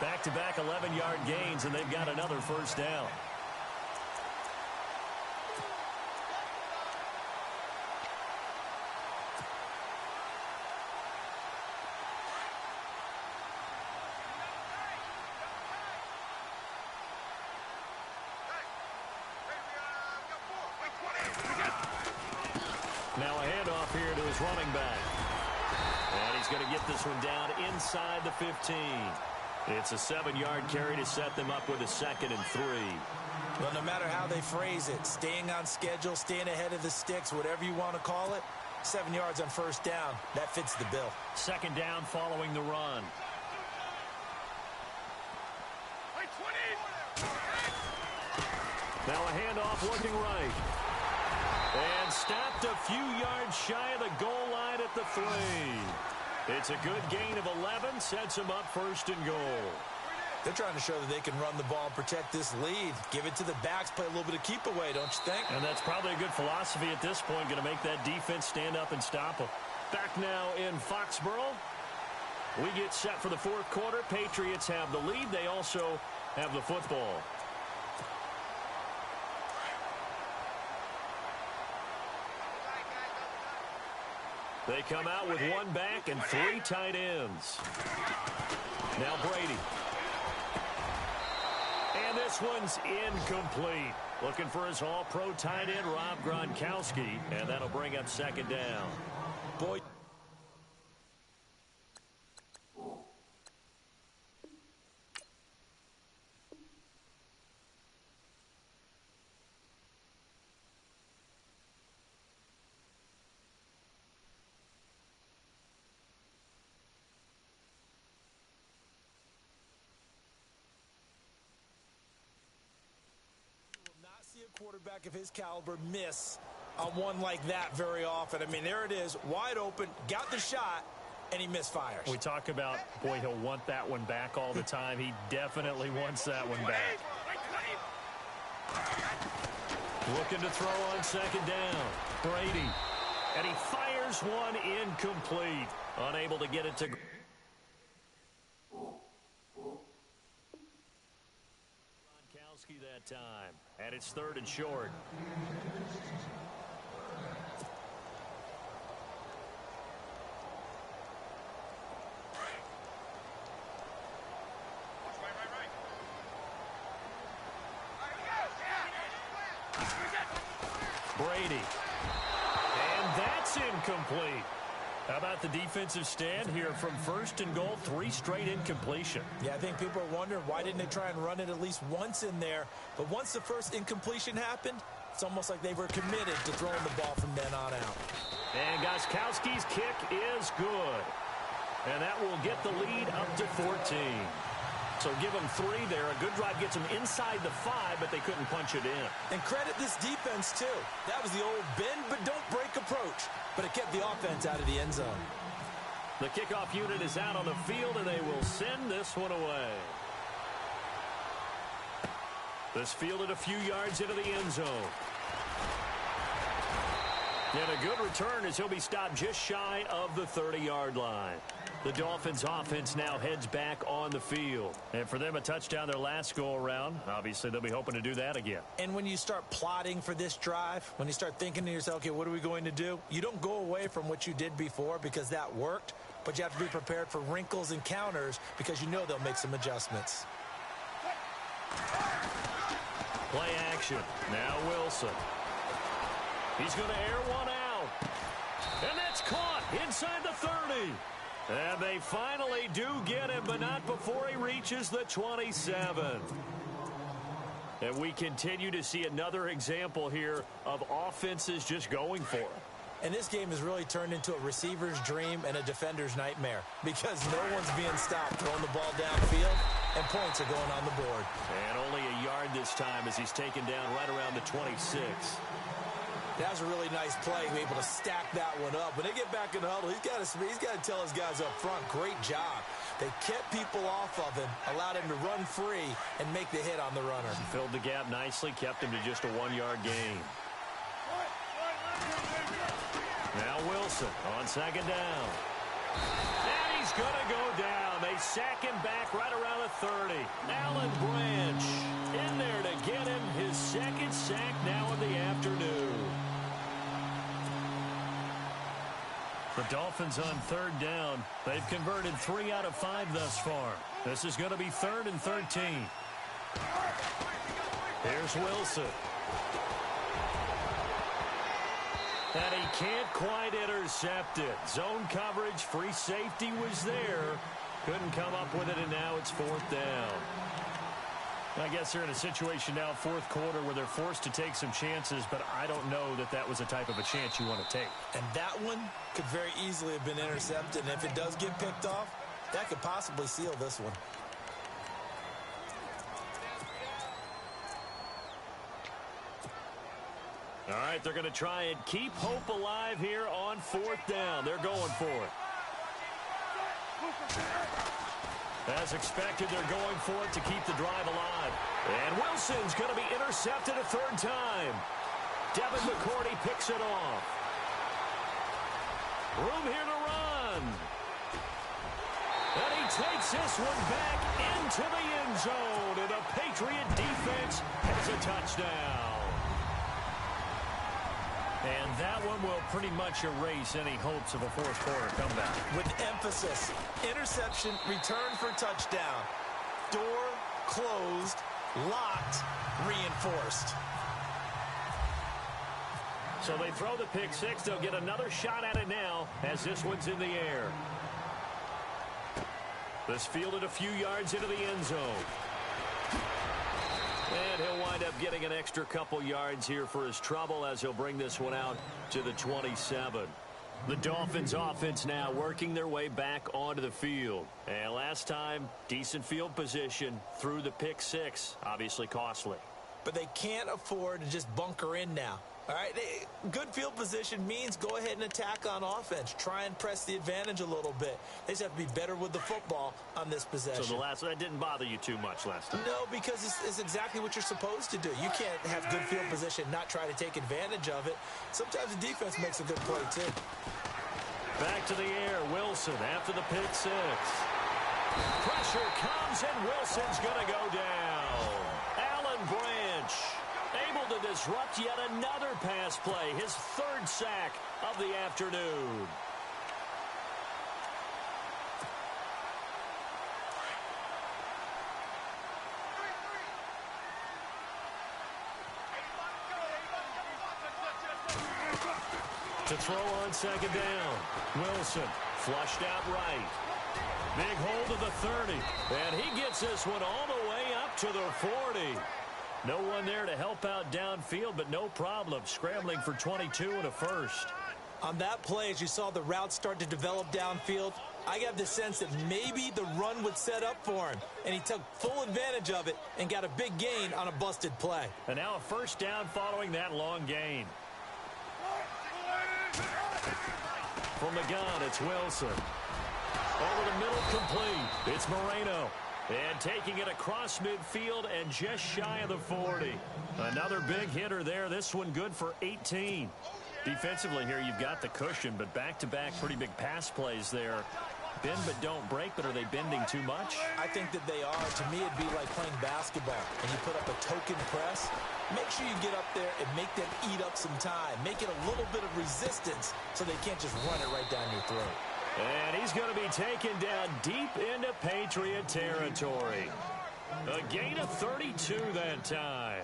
Back-to-back 11-yard gains, and they've got another first down. Now a handoff here to his running back. And he's going to get this one down inside the 15. It's a 7-yard carry to set them up with a 2nd and 3. Well, no matter how they phrase it, staying on schedule, staying ahead of the sticks, whatever you want to call it, 7 yards on first down, that fits the bill. Second down following the run. Now a handoff looking right. And stopped a few yards shy of the goal line at the 3. It's a good gain of 11, sets them up 1st and goal. They're trying to show that they can run the ball and protect this lead. Give it to the backs, play a little bit of keep away, don't you think? And that's probably a good philosophy at this point, going to make that defense stand up and stop them. Back now in Foxborough. We get set for the 4th quarter. Patriots have the lead. They also have the football. They come out with one back and 3 tight ends. Now Brady. And this one's incomplete. Looking for his all-pro tight end, Rob Gronkowski, and that'll bring up second down. Boy. Quarterback of his caliber miss on one like that very often. I mean, there it is, wide open, got the shot, and he misfires. We talk about, boy, he'll want that one back all the time. He definitely wants that one back. Looking to throw on second down. Brady. And he fires one incomplete. Unable to get it to... Gronkowski that time. And it's 3rd and short. Brady. And that's incomplete. How about the defensive stand here from 1st and goal, 3 straight incompletion? Yeah, I think people are wondering why didn't they try and run it at least once in there. But once the first incompletion happened, it's almost like they were committed to throwing the ball from then on out. And Gronkowski's kick is good. And that will get the lead up to 14. So give them 3 there. A good drive gets them inside the 5, but they couldn't punch it in. And credit this defense, too. That was the old bend but don't break approach. But it kept the offense out of the end zone. The kickoff unit is out on the field, and they will send this one away. This fielded a few yards into the end zone. And a good return as he'll be stopped just shy of the 30-yard line. The Dolphins offense now heads back on the field. And for them, a touchdown their last go-around. Obviously, they'll be hoping to do that again. And when you start plotting for this drive, when you start thinking to yourself, okay, what are we going to do? You don't go away from what you did before because that worked, but you have to be prepared for wrinkles and counters because you know they'll make some adjustments. Play action. Now Wilson. He's going to air one out. And that's caught inside the 30. And they finally do get him, but not before he reaches the 27. And we continue to see another example here of offenses just going for it. And this game has really turned into a receiver's dream and a defender's nightmare because no one's being stopped throwing the ball downfield, and points are going on the board. And only a yard this time as he's taken down right around the 26. That was a really nice play, able to stack that one up. When they get back in the huddle, he's got to tell his guys up front, great job. They kept people off of him, allowed him to run free and make the hit on the runner. Filled the gap nicely, kept him to just a 1-yard gain. Now Wilson on second down. And he's going to go down. They sack him back right around the 30. Alan Branch in there to get him his second sack now in the afternoon. The Dolphins on 3rd down. They've converted 3 out of 5 thus far. This is going to be 3rd and 13. Here's Wilson. And he can't quite intercept it. Zone coverage, free safety was there. Couldn't come up with it, and now it's 4th down. I guess they're in a situation now, 4th quarter, where they're forced to take some chances, but I don't know that that was the type of a chance you want to take. And that one could very easily have been intercepted, and if it does get picked off, that could possibly seal this one. All right, they're going to try and keep hope alive here on 4th down. They're going for it. As expected, they're going for it to keep the drive alive. And Wilson's going to be intercepted a 3rd time. Devin McCourty picks it off. Room here to run. And he takes this one back into the end zone. And the Patriot defense has a touchdown. And that one will pretty much erase any hopes of a fourth quarter comeback. With emphasis, interception, return for touchdown. Door closed, locked, reinforced. So they throw the pick six. They'll get another shot at it now as this one's in the air. This fielded a few yards into the end zone. And he'll wind up getting an extra couple yards here for his trouble as he'll bring this one out to the 27. The Dolphins offense now working their way back onto the field. And last time, decent field position through the pick six. Obviously costly. But they can't afford to just bunker in now. All right, good field position means go ahead and attack on offense. Try and press the advantage a little bit. They just have to be better with the football on this possession. So that didn't bother you too much last time? No, because it's exactly what you're supposed to do. You can't have good field position, not try to take advantage of it. Sometimes the defense makes a good play, too. Back to the air, Wilson after the pick six. Pressure comes, and Wilson's going to go down. Alan Branch able to disrupt yet another pass play, his third sack of the afternoon. To throw on second down, Wilson flushed out right. Big hold of the 30, and he gets this one all the way up to the 40. No one there to help out downfield, but no problem. Scrambling for 22 and a first. On that play, as you saw the route start to develop downfield, I got the sense that maybe the run would set up for him. And he took full advantage of it and got a big gain on a busted play. And now a first down following that long gain. From the gun, it's Wilson. Over the middle, complete. It's Moreno. And taking it across midfield and just shy of the 40. Another big hitter there. This one good for 18. Defensively here, you've got the cushion, but back-to-back pretty big pass plays there. Bend but don't break, but are they bending too much? I think that they are. To me, it'd be like playing basketball, and you put up a token press. Make sure you get up there and make them eat up some time. Make it a little bit of resistance so they can't just run it right down your throat. And he's going to be taken down deep into Patriot territory. A gain of 32 that time.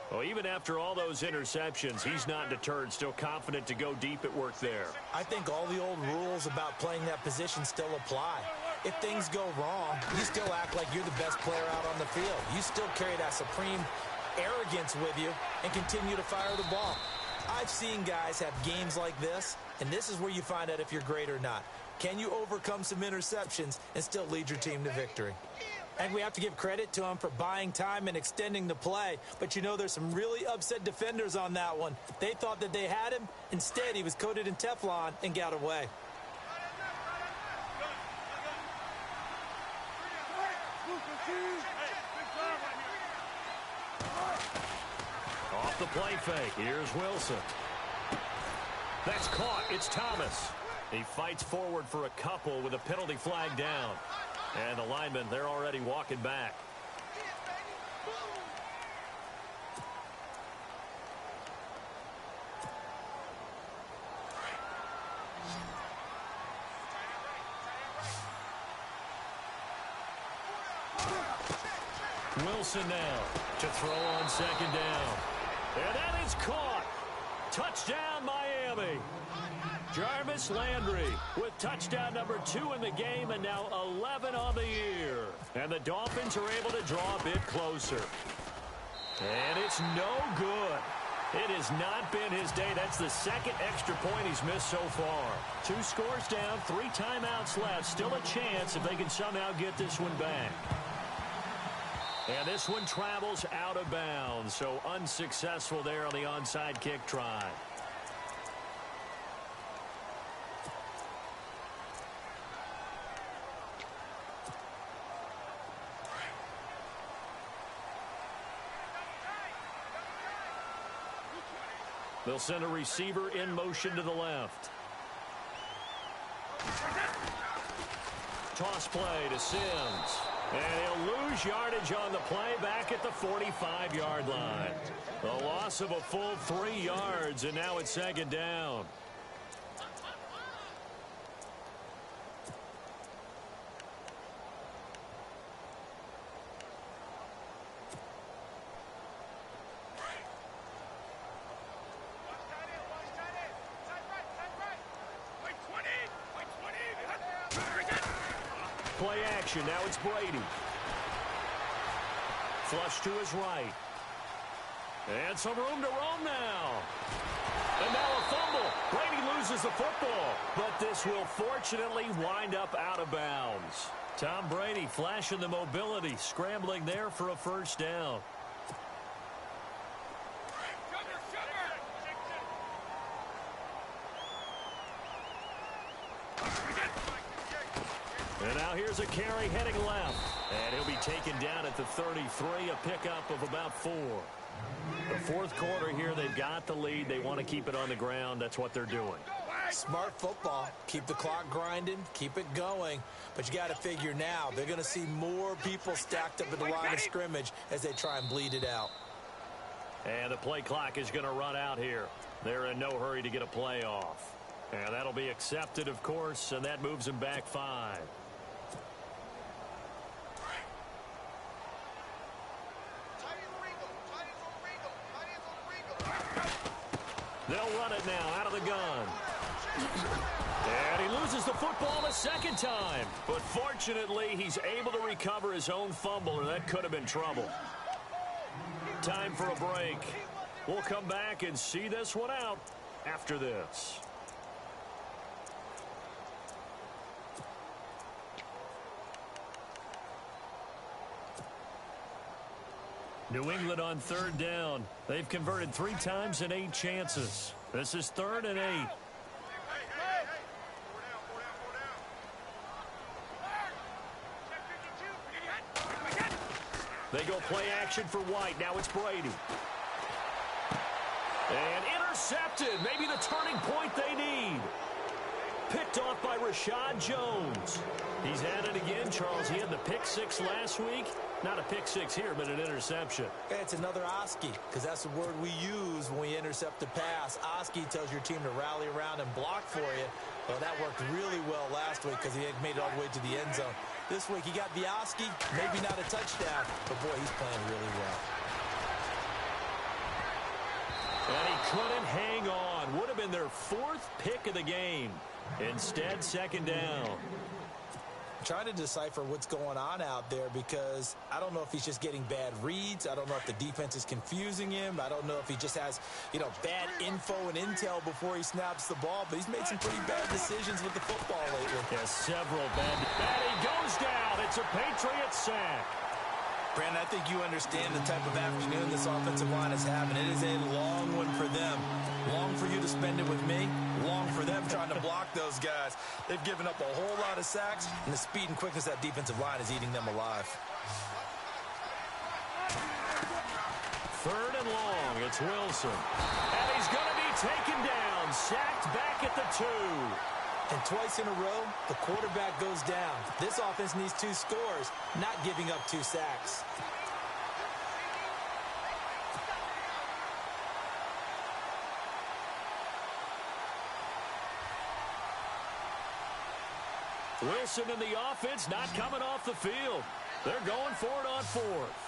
Well, even after all those interceptions, he's not deterred, still confident to go deep at work there. I think all the old rules about playing that position still apply. If things go wrong, you still act like you're the best player out on the field. You still carry that supreme arrogance with you and continue to fire the ball. I've seen guys have games like this, and this is where you find out if you're great or not. Can you overcome some interceptions and still lead your team to victory? And we have to give credit to him for buying time and extending the play. But you know, there's some really upset defenders on that one. They thought that they had him. Instead, he was coated in Teflon and got away. Off the play fake. Here's Wilson. That's caught. It's Thomas. He fights forward for a couple with a penalty flag down. And the linemen, they're already walking back. Wilson now to throw on second down. And that is caught. Touchdown, Miami. Jarvis Landry with touchdown number 2 in the game and now 11 on the year. And the Dolphins are able to draw a bit closer. And it's no good. It has not been his day. That's the second extra point he's missed so far. 2 scores down, 3 timeouts left. Still a chance if they can somehow get this one back. And this one travels out of bounds, so unsuccessful there on the onside kick try. They'll send a receiver in motion to the left. Toss play to Sims. And he'll lose yardage on the play back at the 45-yard line. The loss loss of a full 3 yards, and now it's second down. Play action. Now it's Brady. Flush to his right. And some room to roam now. And now a fumble. Brady loses the football. But this will fortunately wind up out of bounds. Tom Brady flashing the mobility, scrambling there for a first down. And now here's a carry heading left. And he'll be taken down at the 33, a pickup of about 4. The fourth quarter here, they've got the lead. They want to keep it on the ground. That's what they're doing. Smart football. Keep the clock grinding. Keep it going. But you got to figure now, they're going to see more people stacked up at the line of scrimmage as they try and bleed it out. And the play clock is going to run out here. They're in no hurry to get a play off. And that'll be accepted, of course, and that moves them back 5. They'll run it now out of the gun. And he loses the football a second time. But fortunately, he's able to recover his own fumble, or that could have been trouble. Time for a break. We'll come back and see this one out after this. New England on third down. They've converted 3 times in 8 chances. This is 3rd and 8. They go play action for White. Now it's Brady. And intercepted. Maybe the turning point they need. Picked off by Rashad Jones. He's at it again, Charles. He had the pick 6 last week. Not a pick 6 here, but an interception. It's another Oski, because that's the word we use when we intercept a pass. Oski tells your team to rally around and block for you. Well, that worked really well last week because he had made it all the way to the end zone. This week he got the Oski, maybe not a touchdown, but boy, he's playing really well. And he couldn't hang on. Would have been their 4th pick of the game. Instead, second down. Trying to decipher what's going on out there because I don't know if he's just getting bad reads. I don't know if the defense is confusing him. I don't know if he just has, bad info and intel before he snaps the ball. But he's made some pretty bad decisions with the football lately. Yeah, several bad. And he goes down. It's a Patriots sack. Brandon, I think you understand the type of afternoon this offensive line is having. It is a long one for them. Long for you to spend it with me. Long for them trying to block those guys. They've given up a whole lot of sacks, and the speed and quickness of that defensive line is eating them alive. 3rd and long. It's Wilson. And he's going to be taken down. Sacked back at the 2. And twice in a row, the quarterback goes down. This offense needs 2 scores, not giving up 2 sacks. Wilson and the offense not coming off the field. They're going for it on 4th.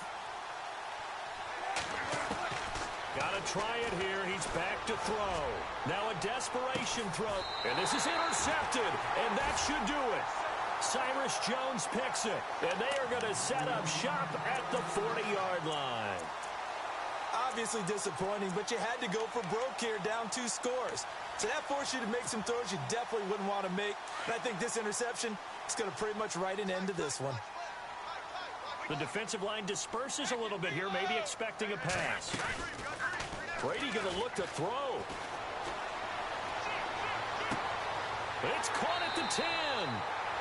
Got to try it here. He's back to throw. Now a desperation throw. And this is intercepted. And that should do it. Cyrus Jones picks it. And they are going to set up shop at the 40-yard line. Obviously disappointing, but you had to go for broke here, down 2 scores. So that forced you to make some throws you definitely wouldn't want to make. And I think this interception is going to pretty much write an end to this one. The defensive line disperses a little bit here, maybe expecting a pass. Brady going to look to throw. It's caught at the 10.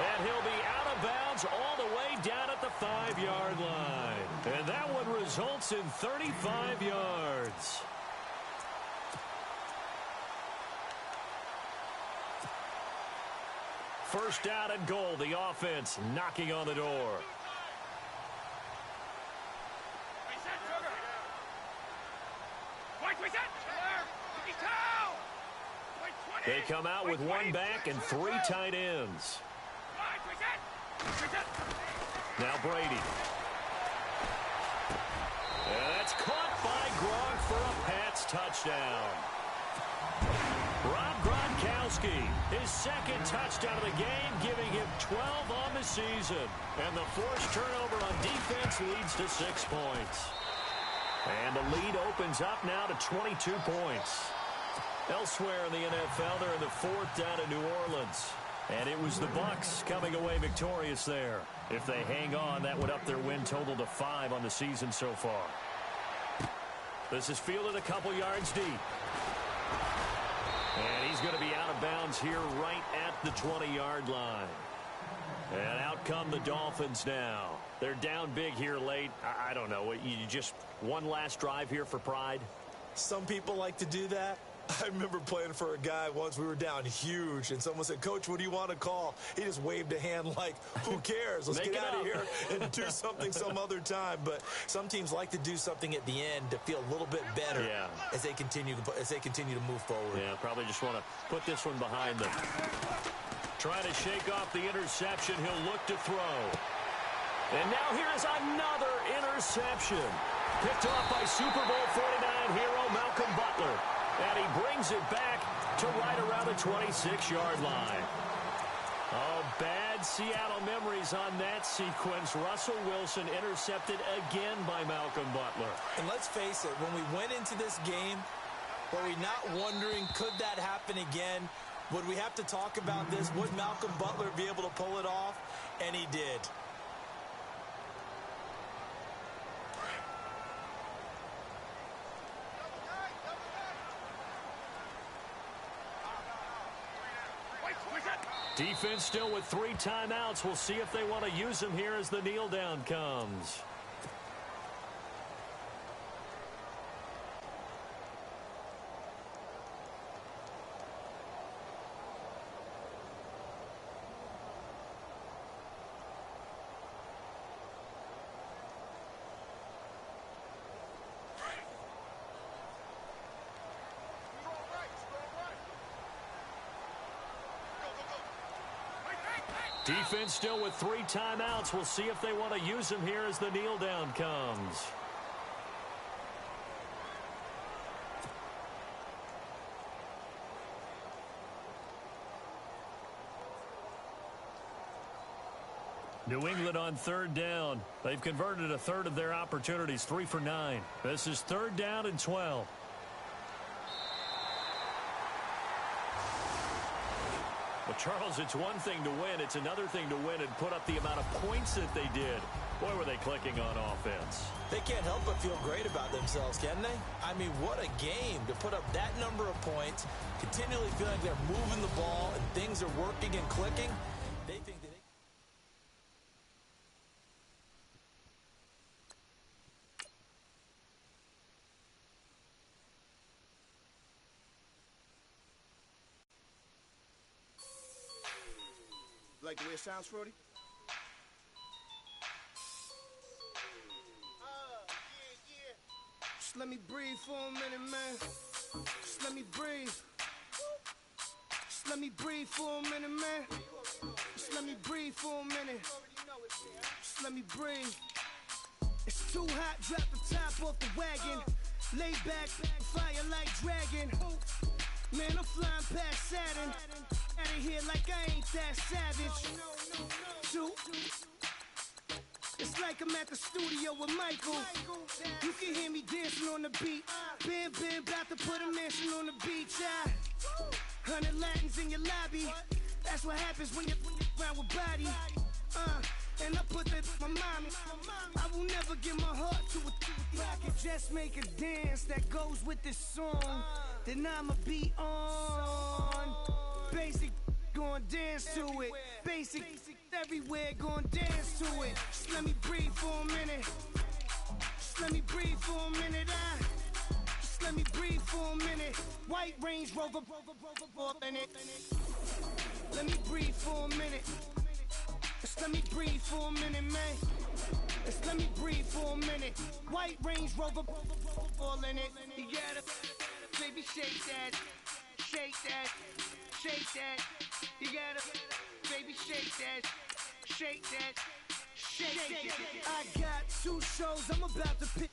And he'll be out of bounds all the way down at the 5-yard line. And that one results in 35 yards. First down and goal. The offense knocking on the door. They come out with one back and three tight ends. Now Brady. And that's caught by Gronk for a Pats touchdown. Rob Gronkowski, his second touchdown of the game, giving him 12 on the season. And the forced turnover on defense leads to 6 points. And the lead opens up now to 22 points. Elsewhere in the NFL, they're in the fourth down in New Orleans. And it was the Bucs coming away victorious there. If they hang on, that would up their win total to 5 on the season so far. This is fielded a couple yards deep. And he's going to be out of bounds here right at the 20-yard line. And out come the Dolphins now. They're down big here late. I don't know. You just one last drive here for pride? Some people like to do that. I remember playing for a guy once. We were down huge, and someone said, "Coach, what do you want to call?" He just waved a hand like, who cares? Let's get out of here and do something some other time. But some teams like to do something at the end to feel a little bit better as they continue to move forward. Yeah, probably just want to put this one behind them. Trying to shake off the interception. He'll look to throw. And now here's another interception. Picked off by Super Bowl 49 hero Malcolm Butler. And he brings it back to right around the 26-yard line. Oh, bad Seattle memories on that sequence. Russell Wilson intercepted again by Malcolm Butler. And let's face it, when we went into this game, were we not wondering, could that happen again? Would we have to talk about this? Would Malcolm Butler be able to pull it off? And he did. Defense still with 3 timeouts. We'll see if they want to use them here as the kneel down comes. Defense still with 3 timeouts. We'll see if they want to use them here as the kneel down comes. New England on 3rd down. They've converted a third of their opportunities, 3 for 9. This is 3rd down and 12. Well, Charles, it's one thing to win. It's another thing to win and put up the amount of points that they did. Boy, were they clicking on offense. They can't help but feel great about themselves, can they? I mean, what a game to put up that number of points, continually feel like they're moving the ball and things are working and clicking. They think that like the way it sounds, Frody? Yeah. Just let me breathe for a minute, man. Just let me breathe. Just let me breathe for a minute, man. Just let me breathe for a minute. Just let me breathe. It's too hot, drop the top off the wagon. Lay back, fire like dragon. Man, I'm flying past Saturn. Out of here like I ain't that savage. Two. It's like I'm at the studio with Michael. You can hear me dancing on the beat. Bam, about to put a mansion on the beach. 100 Latins in your lobby. That's what happens when you're around with body. And I put that in my mommy. I will never give my heart to a if I could just make a dance that goes with this song, then I'ma be on. Basic, gon' dance to it. Basic, everywhere, gon' dance to it. Just let me breathe for a minute. Just let me breathe for a minute. Just let me breathe for a minute. White Range Rover, in it. Let me breathe for a minute. Just let me breathe for a minute, man. Just let me breathe for a minute. White Range Rover, all in it. You got it. shake that, shake that, shake that. You gotta, baby, shake that, shake that, shake that. I got 2 shows I'm about to pick.